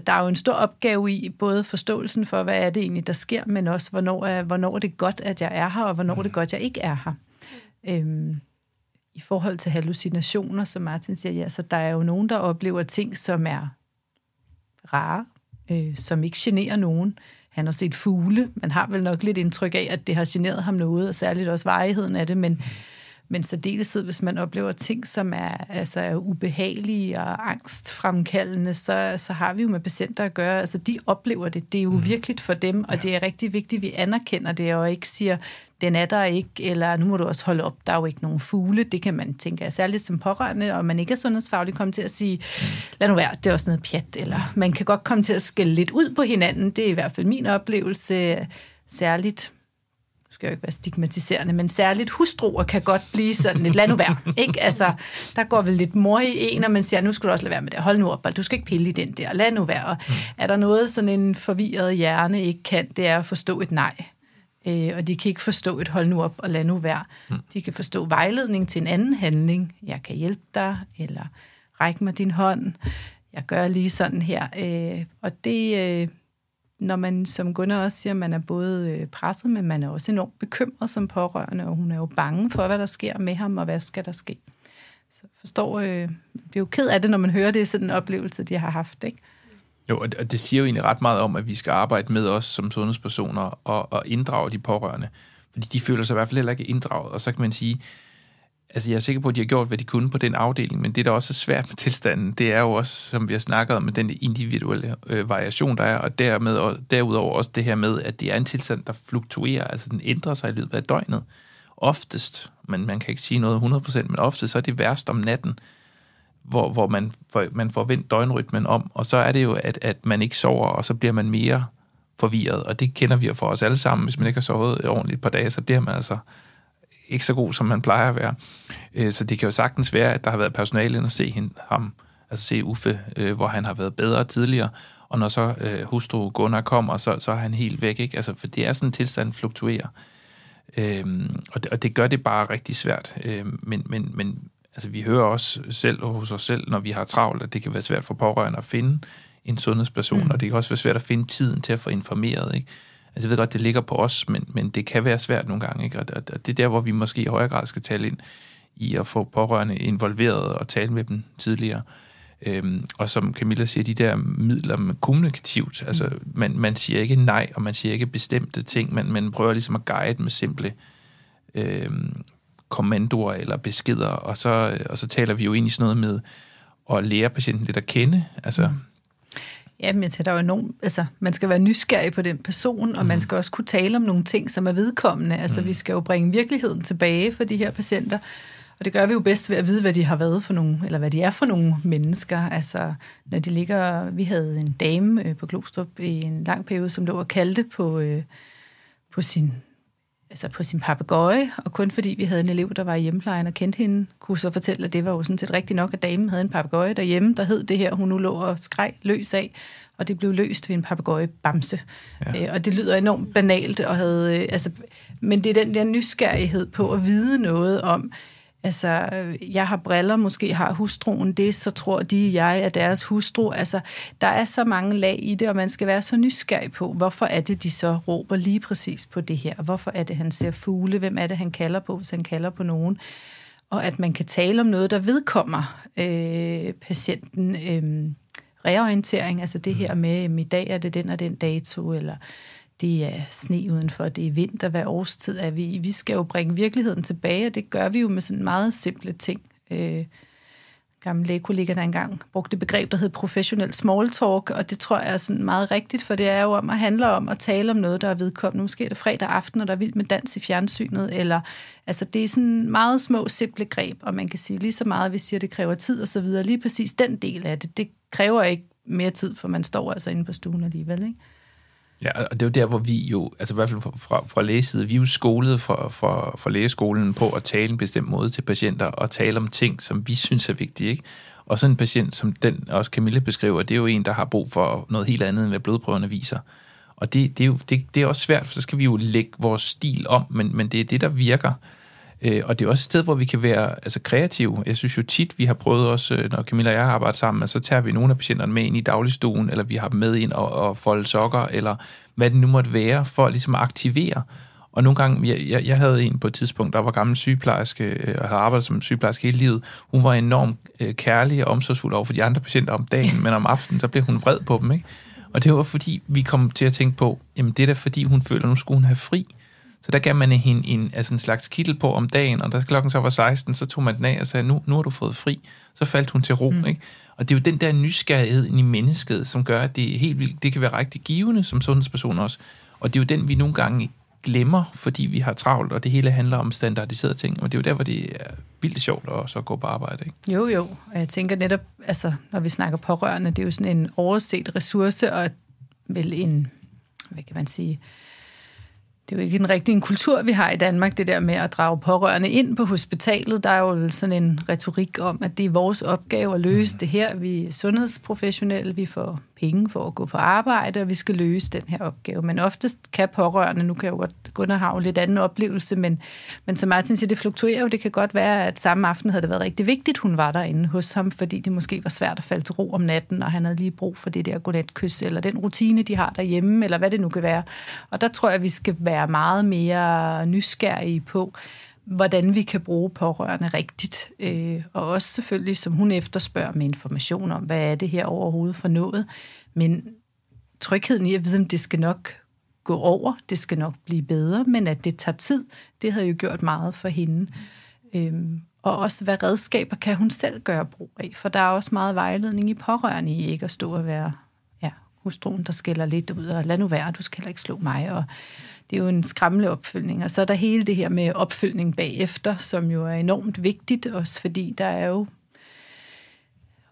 der er jo en stor opgave i både forståelsen for, hvad er det egentlig, der sker, men også, hvornår er det godt, at jeg er her, og hvornår er det godt, jeg ikke er her. I forhold til hallucinationer, som Martin siger, ja, så der er jo nogen, der oplever ting, som er rare, som ikke generer nogen. Han har set fugle. Man har vel nok lidt indtryk af, at det har generet ham noget, og særligt også varigheden af det, men særdeleshed, hvis man oplever ting, som er ubehagelige og angstfremkaldende, så har vi jo med patienter at gøre. Altså, de oplever det. Det er jo virkeligt for dem, og det er rigtig vigtigt, at vi anerkender det, og ikke siger, den er der ikke, eller nu må du også holde op, der er jo ikke nogen fugle. Det kan man tænke er særligt som pårørende, og man ikke er sundhedsfaglig komme til at sige, lad nu være, det er også noget pjat, eller man kan godt komme til at skælde lidt ud på hinanden. Det er i hvert fald min oplevelse, særligt, skal jo ikke være stigmatiserende, men særligt hustruer kan godt blive sådan lidt, lad nu være, ikke? Altså, der går vel lidt mor i en, og man siger, nu skal du også lade være med det, hold nu op, og du skal ikke pille i den der, lad nu være. Og er der noget, sådan en forvirret hjerne ikke kan, det er at forstå et nej. Og de kan ikke forstå et hold nu op, og lad nu være. De kan forstå vejledning til en anden handling. Jeg kan hjælpe dig, eller ræk mig din hånd, jeg gør lige sådan her. Og det... Når man, som Gunnar også siger, man er både presset, men man er også enormt bekymret som pårørende, og hun er jo bange for, hvad der sker med ham, og hvad skal der ske. Så forstår, det er jo ked af det, når man hører det, sådan en oplevelse, de har haft, ikke? Jo, og det siger jo egentlig ret meget om, at vi skal arbejde med os som sundhedspersoner og inddrage de pårørende, fordi de føler sig i hvert fald heller ikke inddraget, og så kan man sige, altså jeg er sikker på, at de har gjort, hvad de kunne på den afdeling, men det, der også er svært med tilstanden, det er jo også, som vi har snakket om, med den individuelle variation, der er, og derudover også det her med, at det er en tilstand, der fluktuerer, altså den ændrer sig i løbet af døgnet. Oftest, men man kan ikke sige noget 100%, men oftest så er det værst om natten, hvor man får vendt døgnrytmen om, og så er det jo, at man ikke sover, og så bliver man mere forvirret, og det kender vi jo for os alle sammen. Hvis man ikke har sovet ordentligt et par dage, så bliver man altså ikke så god, som man plejer at være. Så det kan jo sagtens være, at der har været personale ind og se ham, altså se Uffe, hvor han har været bedre tidligere, og når så hustru Gunnar kommer, så er han helt væk, ikke? Altså, for det er sådan en tilstand, fluktuerer. Og det gør det bare rigtig svært. Men altså, vi hører også selv hos os selv, når vi har travlt, at det kan være svært for pårørende at finde en sundhedsperson, og det kan også være svært at finde tiden til at få informeret, ikke? Altså, jeg ved godt, det ligger på os, men det kan være svært nogle gange, ikke? Og det er der, hvor vi måske i højere grad skal tale ind i at få pårørende involveret og tale med dem tidligere. Og som Camilla siger, de der midler med kommunikativt, altså man siger ikke nej, og man siger ikke bestemte ting, men man prøver ligesom at guide med simple kommandoer eller beskeder, og så taler vi jo ind i sådan noget med at lære patienten lidt at kende, altså... Jamen, jeg tænker, der er jo enormt, altså, man skal være nysgerrig på den person, og man skal også kunne tale om nogle ting, som er vedkommende. Altså, vi skal jo bringe virkeligheden tilbage for de her patienter, og det gør vi jo bedst ved at vide, hvad de har været for nogle, eller hvad de er for nogle mennesker. Altså, når de ligger... Vi havde en dame på Glostrup i en lang periode, som lå og kaldte på sin papegøje, og kun fordi vi havde en elev, der var i hjemmeplejen og kendte hende, kunne så fortælle, at det var jo sådan set rigtigt nok, at damen havde en papegøje derhjemme, der hed det her, hun nu lå og skreg løs af, og det blev løst ved en papegøje-bamse. Ja. Og det lyder enormt banalt, og men det er den der nysgerrighed på at vide noget om, altså, jeg har briller, måske har hustruen det, så tror jeg er deres hustru. Altså, der er så mange lag i det, og man skal være så nysgerrig på, hvorfor er det, de så råber lige præcis på det her? Hvorfor er det, han ser fugle? Hvem er det, han kalder på, hvis han kalder på nogen? Og at man kan tale om noget, der vedkommer patienten. Reorientering, altså det her med, i dag er det den og den dato, eller det er sne udenfor, det er vinter, hvad årstid er vi i. Vi skal jo bringe virkeligheden tilbage, og det gør vi jo med sådan meget simple ting. Gamle lægekollega, der engang brugte det begreb, der hed professionel small talk, og det tror jeg er sådan meget rigtigt, for det er jo handler om at tale om noget, der er vedkommende. Måske er det fredag aften, og der er vildt med dans i fjernsynet, eller altså det er sådan meget små, simple greb, og man kan sige lige så meget, vi siger, det kræver tid og så videre. Lige præcis den del af det, det kræver ikke mere tid, for man står altså inde på stuen alligevel, ikke? Ja, og det er jo der, hvor vi jo, altså i hvert fald fra lægeside, vi er jo skolet for lægeskolen på at tale en bestemt måde til patienter, og tale om ting, som vi synes er vigtige, ikke? Og sådan en patient, som den også Camilla beskriver, det er jo en, der har brug for noget helt andet, end hvad blodprøverne viser. Og det er også svært, for så skal vi jo lægge vores stil om, men det er det, der virker. Og det er også et sted, hvor vi kan være kreative. Jeg synes jo tit, vi har prøvet også, når Camilla og jeg har arbejdet sammen, så tager vi nogle af patienterne med ind i dagligstuen, eller vi har dem med ind og folde sokker, eller hvad det nu måtte være, for ligesom at aktivere. Og nogle gange, jeg havde en på et tidspunkt, der var gammel sygeplejerske, og havde arbejdet som sygeplejerske hele livet. Hun var enormt kærlig og omsorgsfuld over for de andre patienter om dagen, men om aftenen, så blev hun vred på dem, ikke? Og det var fordi, vi kom til at tænke på, jamen det er da fordi, hun føler, at nu skulle hun have fri. Så der gav man hende en slags kittel på om dagen, og da klokken så var 16, så tog man den af og sagde, nu har du fået fri. Så faldt hun til ro, ikke? Og det er jo den der nysgerrighed i mennesket, som gør, at det er helt vildt. Det kan være rigtig givende som sundhedsperson også. Og det er jo den, vi nogle gange glemmer, fordi vi har travlt, og det hele handler om standardiserede ting. Og det er jo der, hvor det er vildt sjovt at så gå på arbejde, ikke? Jo. Og jeg tænker netop, altså, når vi snakker pårørende, det er jo sådan en overset ressource, og vel en, hvad kan man sige... Det er jo ikke en kultur, vi har i Danmark, det der med at drage pårørende ind på hospitalet. Der er jo sådan en retorik om, at det er vores opgave at løse det her. Vi er sundhedsprofessionelle, vi får penge for at gå på arbejde, og vi skal løse den her opgave. Men oftest kan pårørende, nu kan jeg jo godt Gunnar have en lidt anden oplevelse, men som Martin siger, det fluktuerer jo. Det kan godt være, at samme aften havde det været rigtig vigtigt, hun var derinde hos ham, fordi det måske var svært at falde til ro om natten, og han havde lige brug for det der godnatkys, eller den rutine, de har derhjemme, eller hvad det nu kan være. Og der tror jeg, vi skal være meget mere nysgerrige på, hvordan vi kan bruge pårørende rigtigt. Og også selvfølgelig, som hun efterspørger, med information om, hvad er det her overhovedet for noget. Men trygheden i at vide, om det skal nok gå over, det skal nok blive bedre, men at det tager tid, det havde jo gjort meget for hende. Og også, hvad redskaber kan hun selv gøre brug af? For der er også meget vejledning i pårørende i ikke at stå og være hustruen, der skælder lidt ud, og lad nu være, du skal heller ikke slå mig, og det er jo en skræmmende opfølgning. Og så er der hele det her med opfølgning bagefter, som jo er enormt vigtigt, også fordi der er jo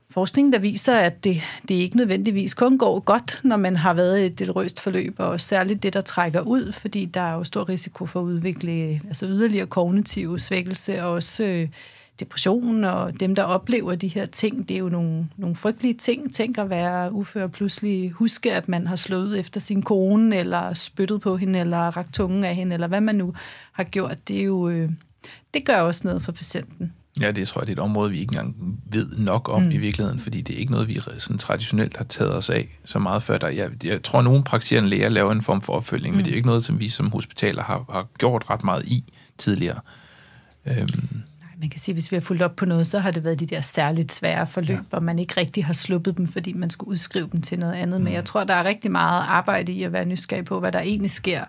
forskning, der viser, at det ikke nødvendigvis kun går godt, når man har været i et delrøst forløb, og særligt det, der trækker ud, fordi der er jo stor risiko for at udvikle yderligere kognitiv svækkelse, og også depression, og dem, der oplever de her ting, det er jo nogle frygtelige ting. Tænk at være ufør pludselig huske, at man har slået efter sin kone, eller spyttet på hende, eller rakt tungen af hende, eller hvad man nu har gjort. Det er jo, det gør også noget for patienten. Ja, det tror jeg, det er et område, vi ikke engang ved nok om i virkeligheden, fordi det er ikke noget, vi sådan traditionelt har taget os af så meget før. Jeg tror, at nogle praktiserende læger laver en form for opfølgning, men det er ikke noget, som vi som hospitaler har gjort ret meget i tidligere. man kan sige, hvis vi har fulgt op på noget, så har det været de der særligt svære forløb, hvor man ikke rigtig har sluppet dem, fordi man skulle udskrive dem til noget andet. Men jeg tror, der er rigtig meget arbejde i at være nysgerrig på, hvad der egentlig sker,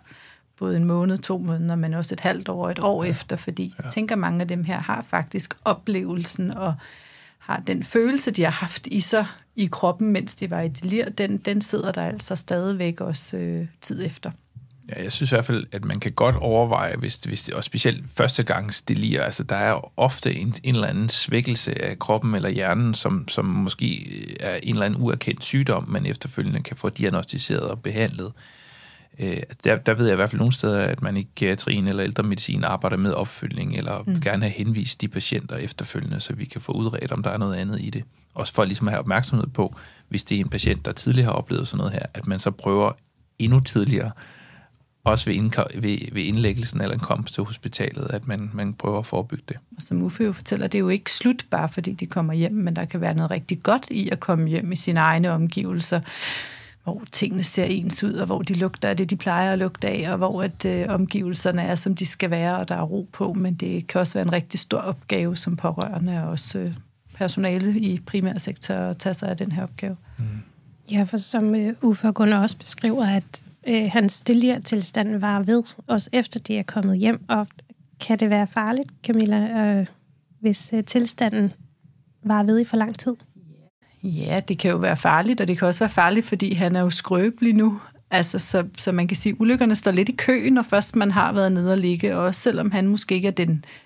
både en måned, 2 måneder, men også et halvt år, et år efter, fordi jeg tænker, mange af dem her har faktisk oplevelsen og har den følelse, de har haft i sig i kroppen, mens de var i delir, den sidder der altså stadigvæk også tid efter. Ja, jeg synes i hvert fald, at man kan godt overveje, hvis det, og specielt førstegangs delir, altså der er jo ofte en eller anden svækkelse af kroppen eller hjernen, som måske er en eller anden uerkendt sygdom, man efterfølgende kan få diagnostiseret og behandlet. Der ved jeg i hvert fald nogle steder, at man i geriatrien eller ældremedicin arbejder med opfølgning, eller gerne have henvist de patienter efterfølgende, så vi kan få udredt, om der er noget andet i det. Også for ligesom at have opmærksomhed på, hvis det er en patient, der tidligere har oplevet sådan noget her, at man så prøver endnu tidligere, også ved indlæggelsen eller en komst til hospitalet, at man prøver at forebygge det. Og som Uffe jo fortæller, det er jo ikke slut, bare fordi de kommer hjem, men der kan være noget rigtig godt i at komme hjem i sine egne omgivelser, hvor tingene ser ens ud, og hvor de lugter af det, de plejer at lugte af, og hvor at omgivelserne er, som de skal være, og der er ro på, men det kan også være en rigtig stor opgave som pårørende, og også personale i primærsektor at tage sig af den her opgave. Ja, for som Uffe og Gunnar også beskriver, at hans delirtilstand var ved, også efter de er kommet hjem, og kan det være farligt, Camilla, hvis tilstanden var ved i for lang tid? Ja, det kan jo være farligt, og det kan også være farligt, fordi han er jo skrøbelig nu. Altså, så man kan sige, at ulykkerne står lidt i køen, når først man har været nede og ligge, og også selvom han måske ikke er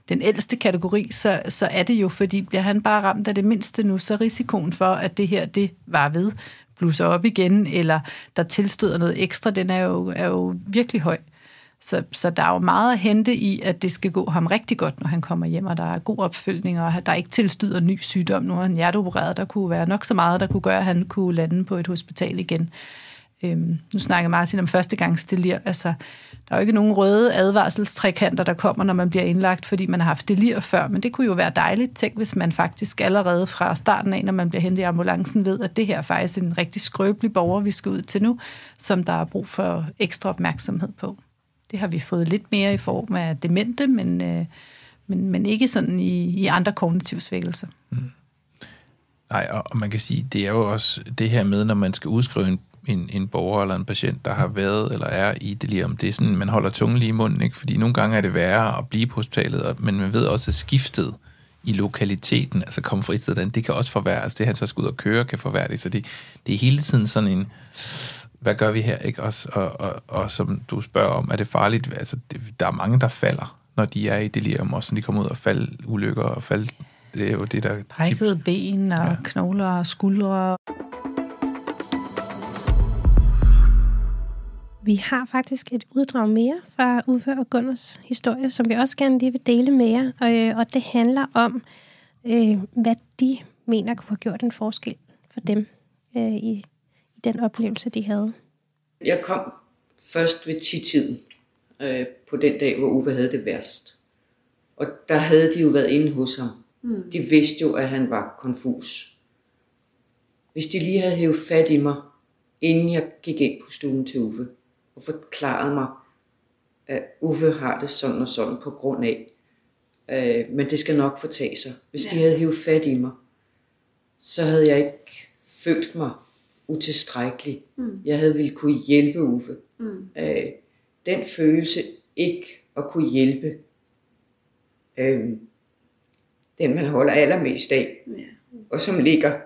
den ældste kategori, så er det jo, fordi bliver han bare ramt af det mindste nu, så risikoen for, at det her, det var ved, blusser op igen, eller der tilstøder noget ekstra, den er jo virkelig høj. Så der er jo meget at hente i, at det skal gå ham rigtig godt, når han kommer hjem, og der er god opfølgning, og der ikke tilstøder ny sygdom. Nu er han hjerteopereret, der kunne være nok så meget, der kunne gøre, at han kunne lande på et hospital igen. Nu snakker Martin om førstegangsdelir. Altså, der er jo ikke nogen røde advarselstrekanter, der kommer, når man bliver indlagt, fordi man har haft delir før, men det kunne jo være dejligt. Tænk, hvis man faktisk allerede fra starten af, når man bliver hentet i ambulancen, ved, at det her er faktisk en rigtig skrøbelig borger, vi skal ud til nu, som der er brug for ekstra opmærksomhed på. Det har vi fået lidt mere i form af demente, men ikke sådan i andre kognitive svækkelser. Nej, og man kan sige, det er jo også det her med, når man skal udskrive en borger eller en patient, der har været eller er i delirium. Det er sådan, man holder tungen lige i munden, ikke? Fordi nogle gange er det værre at blive på hospitalet, men man ved også, at skiftet i lokaliteten, altså komme fra et sted, det kan også forværre. Altså det, han så skal ud og køre, kan forværre det. Så det er hele tiden sådan en, hvad gør vi her, ikke? Og som du spørger om, er det farligt? Altså, der er mange, der falder, når de er i delirium, og så de kommer ud og falder ulykker og falder. Det er jo det, der... Brækkede ben og knogler og skuldre. Vi har faktisk et uddrag mere fra Uffe og Gunnars historie, som vi også gerne lige vil dele med jer, og det handler om, hvad de mener kunne have gjort en forskel for dem i den oplevelse, de havde. Jeg kom først ved 10-tiden på den dag, hvor Uffe havde det værst. Og der havde de jo været inde hos ham. De vidste jo, at han var konfus. Hvis de lige havde hævet fat i mig, inden jeg gik ind på stuen til Uffe, og forklarede mig, at Uffe har det sådan og sådan på grund af, men det skal nok fortage sig. Hvis de havde hævet fat i mig, så havde jeg ikke følt mig utilstrækkelig. Jeg havde ville kunne hjælpe Uffe. Den følelse ikke at kunne hjælpe, den man holder allermest af, og som ligger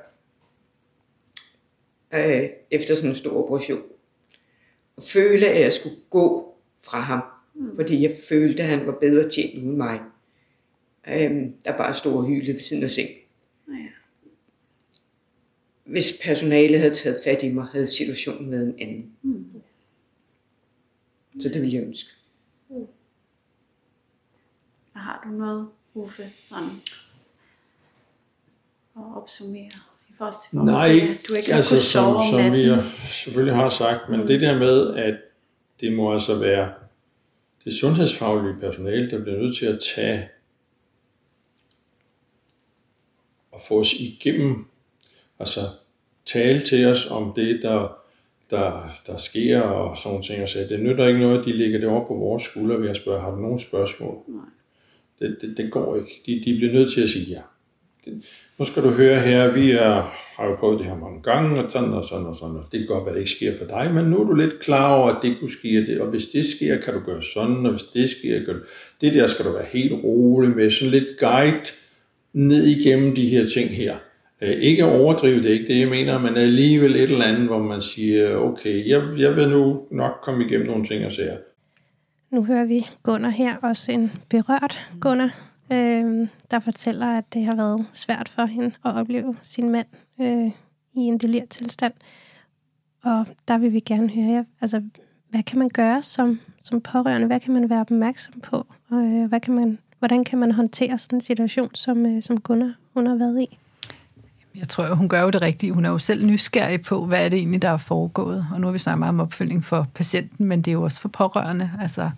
efter sådan en stor operation. Og føle, at jeg skulle gå fra ham, fordi jeg følte, at han var bedre tjent uden mig. Der bare stod og hylede ved siden af seng. Hvis personalet havde taget fat i mig, havde situationen været en anden. Så det ville jeg ønske. Har du noget, Uffe, sådan at opsummere? Nej, altså som vi selvfølgelig har sagt, men det der med, at det må altså være det sundhedsfaglige personale, der bliver nødt til at tage og få os igennem, altså tale til os om det, der sker og sådan ting, og så det nytter ikke noget, at de lægger det over på vores skulder ved at spørge, har du nogle spørgsmål? Nej. Det går ikke. De bliver nødt til at sige ja. Nu skal du høre her, vi har jo prøvet det her mange gange, og sådan og sådan og sådan. Det kan godt være, at det ikke sker for dig, men nu er du lidt klar over, at det kunne ske det. Og hvis det sker, kan du gøre sådan, og hvis det sker, kan du... Det der skal du være helt rolig med, sådan lidt guide ned igennem de her ting her. Ikke overdrive det, ikke det jeg mener, men alligevel et eller andet, hvor man siger, okay, jeg vil nu nok komme igennem nogle ting og sager. Nu hører vi Gunnar her, også en berørt Gunnar, der fortæller, at det har været svært for hende at opleve sin mand i en delirtilstand. Og der vil vi gerne høre jer, altså, hvad kan man gøre som pårørende? Hvad kan man være opmærksom på? Og hvordan kan man håndtere sådan en situation, som Gunnar hun har været i? Jeg tror, hun gør jo det rigtige. Hun er jo selv nysgerrig på, hvad er det egentlig, der er foregået. Og nu har vi snakket meget om opfølgning for patienten, men det er jo også for pårørende. Altså,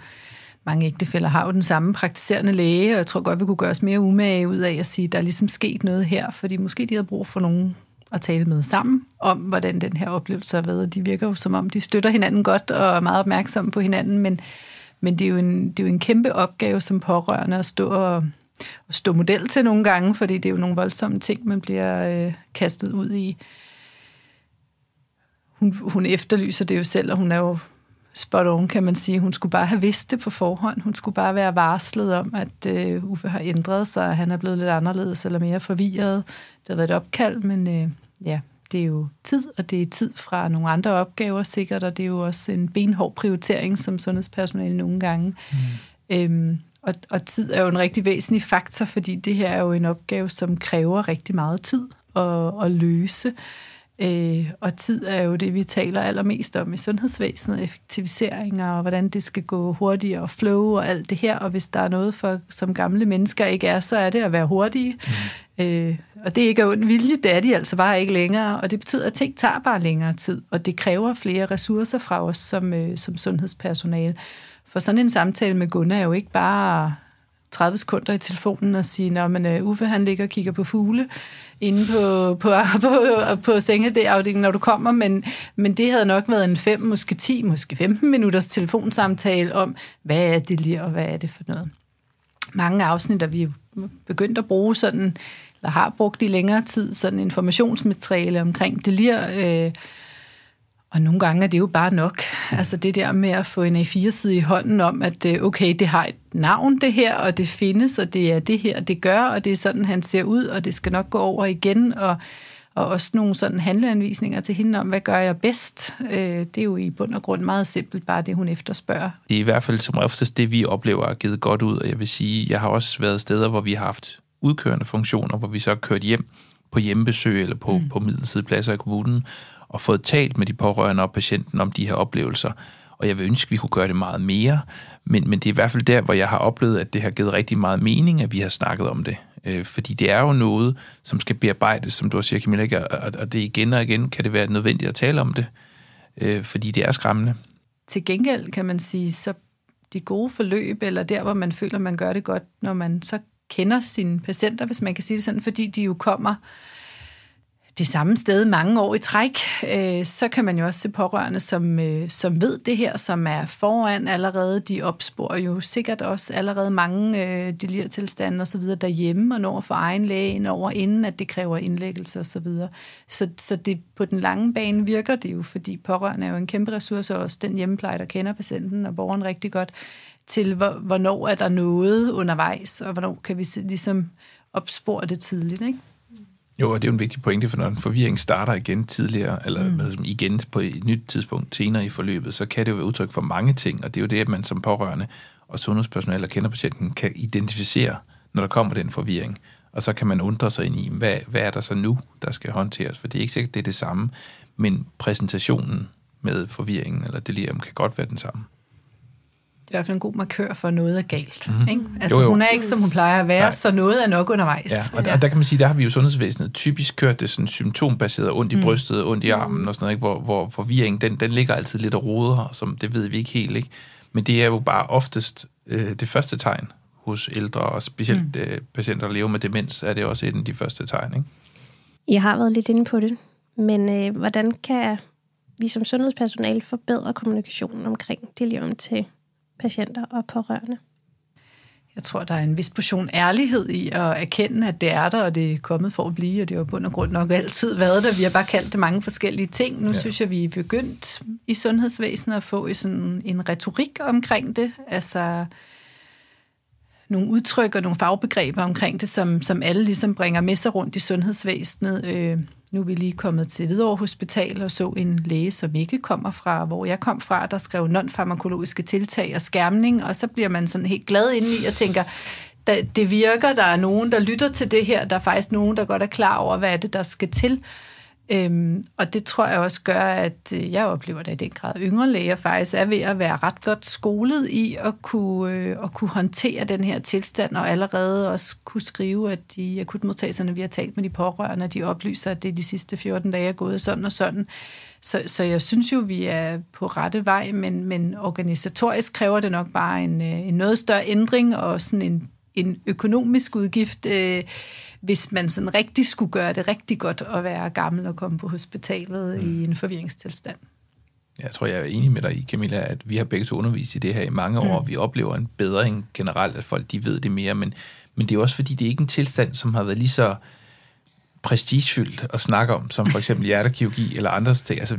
mange ægtefæller har jo den samme praktiserende læge, og jeg tror godt, vi kunne gøre os mere umage ud af at sige, at der er ligesom sket noget her, fordi måske de havde brug for nogen at tale med sammen om, hvordan den her oplevelse har været. De virker jo som om, de støtter hinanden godt og er meget opmærksomme på hinanden, men det er jo en kæmpe opgave som pårørende at stå model til nogle gange, fordi det er jo nogle voldsomme ting, man bliver kastet ud i. Hun efterlyser det jo selv, og hun er jo spot on, kan man sige. Hun skulle bare have vidst det på forhånd. Hun skulle bare være varslet om, at Uffe har ændret sig, og han er blevet lidt anderledes eller mere forvirret. Det har været et opkald, men det er jo tid, og det er tid fra nogle andre opgaver sikkert, og det er jo også en benhård prioritering som sundhedspersonale nogle gange. Og tid er jo en rigtig væsentlig faktor, fordi det her er jo en opgave, som kræver rigtig meget tid at løse. Og tid er jo det, vi taler allermest om i sundhedsvæsenet, effektiviseringer og hvordan det skal gå hurtigere og flow og alt det her. Og hvis der er noget, som gamle mennesker ikke er, så er det at være hurtige. Og det er ikke af ond vilje, det er de altså bare ikke længere. Og det betyder, at ting tager bare længere tid, og det kræver flere ressourcer fra os som sundhedspersonale. For sådan en samtale med Gunnar er jo ikke bare 30 sekunder i telefonen og sige, at Uffe han ligger og kigger på fugle inde på sengeafdelingen, når du kommer, men det havde nok været en 5, måske 10, måske 15 minutters telefonsamtale om, hvad er det lige, og hvad er det for noget. Mange afsnit, der vi er begyndt at bruge sådan, eller har brugt i længere tid, sådan informationsmateriale omkring det lige. Og nogle gange er det jo bare nok. Altså det der med at få en A4-side i hånden om, at okay, det har et navn det her, og det findes, og det er det her, det gør, og det er sådan, han ser ud, og det skal nok gå over igen, og også nogle sådan handleanvisninger til hende om, hvad gør jeg bedst? Det er jo i bund og grund meget simpelt, bare det hun efterspørger. Det er i hvert fald som oftest det, vi oplever er givet godt ud, og jeg vil sige, jeg har også været steder, hvor vi har haft udkørende funktioner, hvor vi så har kørt hjem på hjemmebesøg eller på midlertidige pladser i kommunen, og fået talt med de pårørende og patienten om de her oplevelser. Og jeg vil ønske, at vi kunne gøre det meget mere, men det er i hvert fald der, hvor jeg har oplevet, at det har givet rigtig meget mening, at vi har snakket om det. Fordi det er jo noget, som skal bearbejdes, som du også siger, Camilla, og det igen og igen kan det være nødvendigt at tale om det, fordi det er skræmmende. Til gengæld kan man sige, så de gode forløb, eller der, hvor man føler, man gør det godt, når man så kender sine patienter, hvis man kan sige det sådan, fordi de jo kommer det samme sted mange år i træk, så kan man jo også se pårørende, som ved det her, som er foran allerede. De opsporer jo sikkert også allerede mange delirtilstande og så videre derhjemme, og når for egen læge indover, inden at det kræver indlæggelse og så videre. Så det på den lange bane virker det jo, fordi pårørende er jo en kæmpe ressource, og også den hjemmepleje, der kender patienten og borgeren rigtig godt, til hvornår er der noget undervejs, og hvornår kan vi ligesom opspore det tidligt, ikke? Jo, og det er jo en vigtig pointe, for når en forvirring starter igen tidligere, eller igen på et nyt tidspunkt senere i forløbet, så kan det jo være udtryk for mange ting, og det er jo det, at man som pårørende og sundhedspersonale, der kender patienten, kan identificere, når der kommer den forvirring. Og så kan man undre sig ind i, hvad er der så nu, der skal håndteres, for det er ikke sikkert, det er det samme, men præsentationen med forvirringen eller delirium kan godt være den samme. Det er i hvert fald en god markør for, noget er galt. Ikke? Altså, jo. Hun er ikke, som hun plejer at være, nej. Så noget er nok undervejs. Ja, og der kan man sige, der har vi jo sundhedsvæsenet typisk kørt det sådan symptombaseret, ondt i brystet, ondt i armen og sådan noget, ikke? Hvor forvirringen, den ligger altid lidt og roder, som det ved vi ikke helt, ikke? Men det er jo bare oftest det første tegn hos ældre, og specielt patienter, der lever med demens, er det også et af de første tegn, ikke? I har været lidt inde på det, men hvordan kan vi som sundhedspersonale forbedre kommunikationen omkring delirium til patienter og pårørende? Jeg tror, der er en vis portion ærlighed i at erkende, at det er der, og det er kommet for at blive, og det har på bund og grund nok altid været der. Vi har bare kaldt det mange forskellige ting. Nu synes jeg, vi er begyndt i sundhedsvæsenet at få sådan en retorik omkring det. Altså nogle udtryk og nogle fagbegreber omkring det, som alle ligesom bringer med sig rundt i sundhedsvæsenet. Nu er vi lige kommet til Hvidovre Hospital og så en læge, som ikke kommer fra, hvor jeg kom fra, der skrev non-farmakologiske tiltag og skærmning, og så bliver man sådan helt glad indeni og tænker, det virker, der er nogen, der lytter til det her, der er faktisk nogen, der godt er klar over, hvad er det, der skal til. Og det tror jeg også gør, at jeg oplever det i den grad. Yngre læger faktisk er ved at være ret godt skolet i at kunne håndtere den her tilstand, og allerede også kunne skrive, at de akutmodtagelserne, vi har talt med de pårørende, de oplyser, at det er de sidste 14 dage er gået sådan og sådan. Så jeg synes jo, vi er på rette vej, men organisatorisk kræver det nok bare en noget større ændring, og sådan en økonomisk udgift, hvis man sådan rigtig skulle gøre det rigtig godt at være gammel og komme på hospitalet i en forvirringstilstand. Jeg tror, jeg er enig med dig i, Camilla, at vi har begge to undervist i det her i mange år. Vi oplever en bedring generelt, at folk de ved det mere, men det er også fordi, det er ikke en tilstand, som har været lige så prestigefyldt at snakke om, som for eksempel hjertekirurgi eller andre ting. Altså,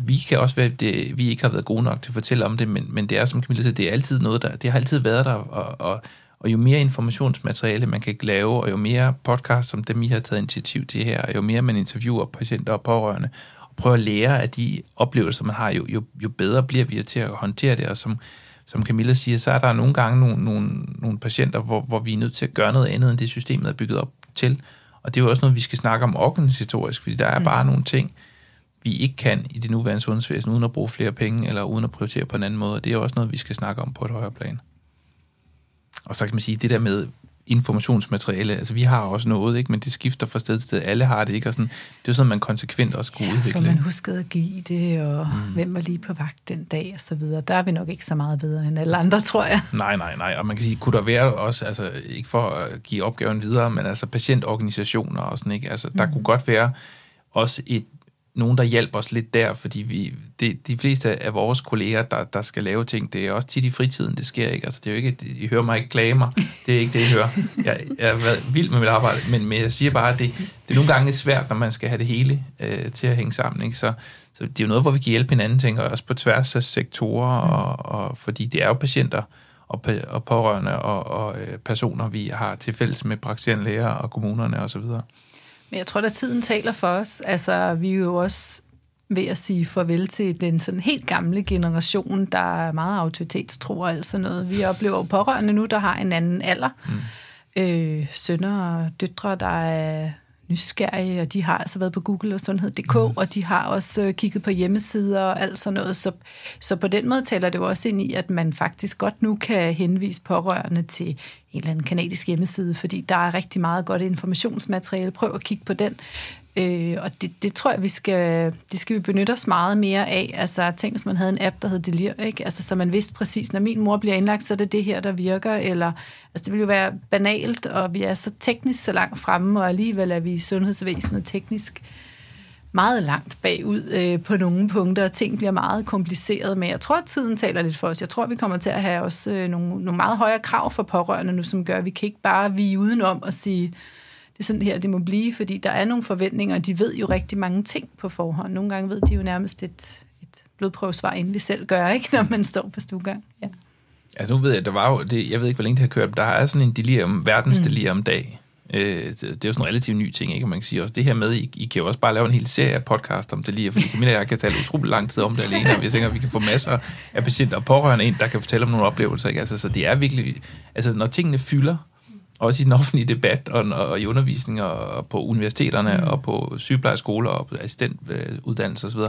vi kan også være, vi ikke har været gode nok til at fortælle om det, men det er, som Camilla siger, det er altid noget, det har altid været der, og jo mere informationsmateriale man kan lave, og jo mere podcast, som dem I har taget initiativ til her, og jo mere man interviewer patienter og pårørende, og prøver at lære af de oplevelser, man har, jo bedre bliver vi til at håndtere det. Og som Camilla siger, så er der nogle gange nogle patienter, hvor vi er nødt til at gøre noget andet, end det systemet er bygget op til. Og det er jo også noget, vi skal snakke om organisatorisk, fordi der er bare nogle ting, vi ikke kan i det nuværende sundhedsvæsen, uden at bruge flere penge, eller uden at prioritere på en anden måde. Og det er også noget, vi skal snakke om på et højere plan. Og så kan man sige, det der med informationsmateriale, altså vi har også noget, ikke, men det skifter fra sted til sted. Alle har det, ikke? Og sådan, det er sådan, man konsekvent også skal udvikle. For man huskede at give det, og hvem var lige på vagt den dag, og så videre. Der er vi nok ikke så meget bedre end alle andre, tror jeg. Nej. Og man kan sige, kunne der være også, altså ikke for at give opgaven videre, men altså patientorganisationer og sådan, ikke? Altså der kunne godt være også nogen, der hjælper os lidt der, fordi de fleste af vores kolleger, der skal lave ting, det er også tit i fritiden, det sker ikke. Altså, det er jo ikke, I hører mig ikke klage mig. Det er ikke det, I hører. Jeg er vild med mit arbejde, men jeg siger bare, at det er nogle gange svært, når man skal have det hele til at hænge sammen. Ikke? Så det er jo noget, hvor vi kan hjælpe hinanden, tænker jeg, også på tværs af sektorer, og fordi det er jo patienter og pårørende og personer, vi har til fælles med praktiserende læger og kommunerne osv. Men jeg tror, at tiden taler for os. Altså, vi er jo også ved at sige farvel til den sådan helt gamle generation, der er meget autoritetstro og alt sådan noget. Vi oplever pårørende nu, der har en anden alder. Sønner og døtre, der er nysgerrige, og de har altså været på Google og sundhed.dk, og de har også kigget på hjemmesider og alt sådan noget. Så på den måde taler det jo også ind i, at man faktisk godt nu kan henvise pårørende til en eller anden kanadisk hjemmeside, fordi der er rigtig meget godt informationsmateriale. Prøv at kigge på den. Og det tror jeg, det skal vi benytte os meget mere af. Altså, tænk, hvis man havde en app, der hed Delir, ikke? Altså, så man vidste præcis, når min mor bliver indlagt, så er det her, der virker. Eller, altså, det ville jo være banalt, og vi er så teknisk så langt fremme, og alligevel er vi i sundhedsvæsenet teknisk meget langt bagud på nogle punkter, og ting bliver meget kompliceret. Men jeg tror, at tiden taler lidt for os. Jeg tror, vi kommer til at have også nogle meget højere krav for pårørende nu, som gør, at vi kan ikke bare vige udenom og sige, det er sådan her, det må blive, fordi der er nogle forventninger, og de ved jo rigtig mange ting på forhånd. Nogle gange ved de jo nærmest et blodprøvesvar, inden vi selv gør, ikke, når man står på stuegang. Ja. Altså nu ved jeg, der var jo, jeg ved ikke, hvor længe det har kørt, der er sådan en delirium, verdens delirium-dag. Det er jo sådan en relativt ny ting, ikke? Man kan sige også det her med, I kan jo også bare lave en hel serie af podcast om delirium, fordi Camilla og jeg kan tale utrolig lang tid om det alene, og jeg tænker, at vi kan få masser af patienter og pårørende ind, der kan fortælle om nogle oplevelser, ikke? Altså, så det er virkelig, altså når tingene fylder, også i den offentlige debat og i undervisning og på universiteterne og på sygeplejerskoler og på assistentuddannelser osv.,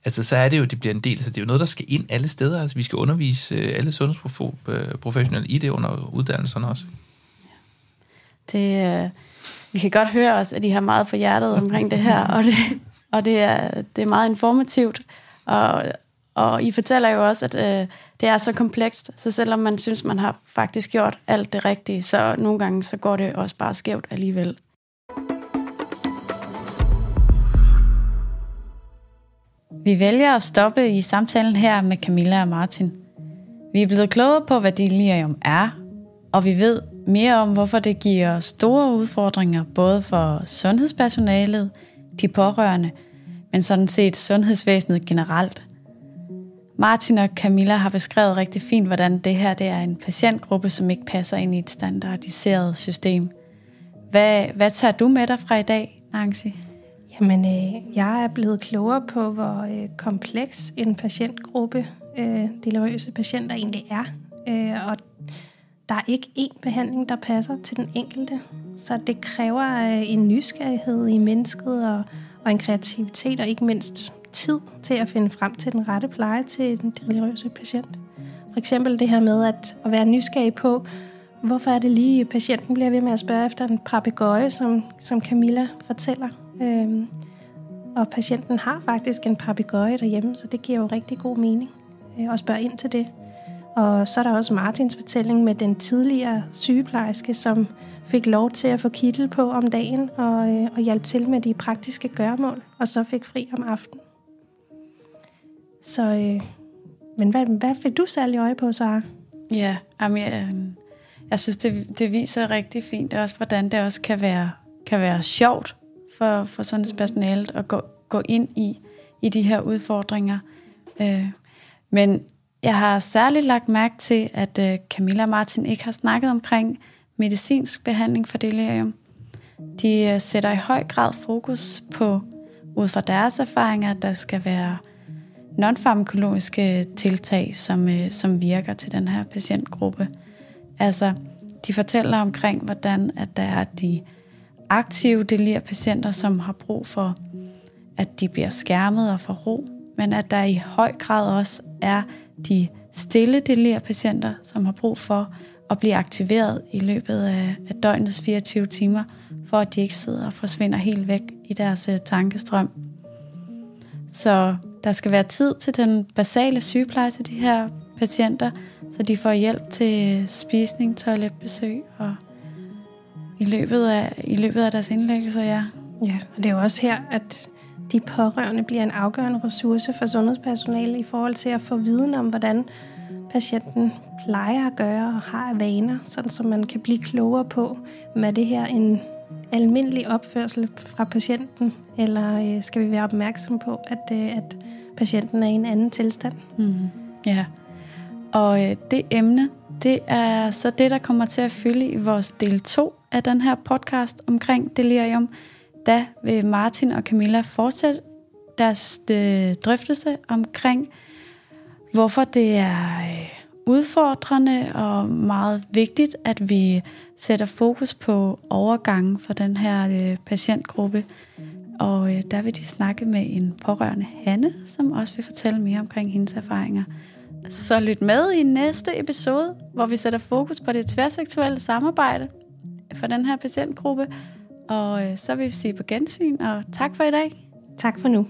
altså så er det jo, det bliver en del, så det er jo noget, der skal ind alle steder. Altså vi skal undervise alle sundhedsprofessionelle i det under uddannelserne også. Vi kan godt høre os, at I har meget på hjertet omkring det her, og det er meget informativt. Og I fortæller jo også, at det er så komplekst, så selvom man synes, man har faktisk gjort alt det rigtige, så nogle gange så går det også bare skævt alligevel. Vi vælger at stoppe i samtalen her med Camilla og Martin. Vi er blevet klogere på, hvad delirium er, Og vi ved mere om, hvorfor det giver store udfordringer, både for sundhedspersonalet, de pårørende, men sådan set sundhedsvæsenet generelt. Martin og Camilla har beskrevet rigtig fint, hvordan det her det er en patientgruppe, som ikke passer ind i et standardiseret system. Hvad tager du med dig fra i dag, Nancy? Jamen, jeg er blevet klogere på, hvor kompleks en patientgruppe deliriøse patienter egentlig er. Og der er ikke én behandling, der passer til den enkelte. Så det kræver en nysgerrighed i mennesket og en kreativitet, og ikke mindst tid til at finde frem til den rette pleje til den deliriøse patient. For eksempel det her med at være nysgerrig på, hvorfor er det lige, patienten bliver ved med at spørge efter en papegøje, som Camilla fortæller. Og patienten har faktisk en papegøje derhjemme, så det giver jo rigtig god mening at spørge ind til det. Og så er der også Martins fortælling med den tidligere sygeplejerske, som fik lov til at få kittel på om dagen og hjælpe til med de praktiske gøremål, og så fik fri om aftenen. Så, men hvad fik du særlig øje på, Sara? Ja, jeg synes, det viser rigtig fint også, hvordan det også kan være sjovt for sundhedspersonalet at gå ind i de her udfordringer. Men jeg har særligt lagt mærke til, at Camilla og Martin ikke har snakket omkring medicinsk behandling for delirium. De sætter i høj grad fokus på, ud fra deres erfaringer, at der skal være non-farmakologiske tiltag, som virker til den her patientgruppe. Altså, de fortæller omkring, hvordan at der er de aktive delirpatienter, som har brug for, at de bliver skærmet og får ro, men at der i høj grad også er de stille delirpatienter, som har brug for at blive aktiveret i løbet af døgnets 24 timer, for at de ikke sidder og forsvinder helt væk i deres tankestrøm. Så der skal være tid til den basale sygepleje til de her patienter, så de får hjælp til spisning, toiletbesøg og i løbet af deres indlæggelser, ja. Ja, og det er jo også her, at de pårørende bliver en afgørende ressource for sundhedspersonale i forhold til at få viden om, hvordan patienten plejer at gøre og har af vaner, sådan så man kan blive klogere på, hvad det her en almindelig opførsel fra patienten, eller skal vi være opmærksom på, at patienten er i en anden tilstand? Ja, og det emne, det er så det, der kommer til at fylde i vores del 2 af den her podcast omkring delirium. Da vil Martin og Camilla fortsætte deres drøftelse omkring, hvorfor det er udfordrende og meget vigtigt, at vi sætter fokus på overgangen for den her patientgruppe. Og der vil de snakke med en pårørende, Hanne, som også vil fortælle mere omkring hendes erfaringer. Så lyt med i næste episode, hvor vi sætter fokus på det tværsektorielle samarbejde for den her patientgruppe. Og så vil vi sige på gensyn, og tak for i dag. Tak for nu.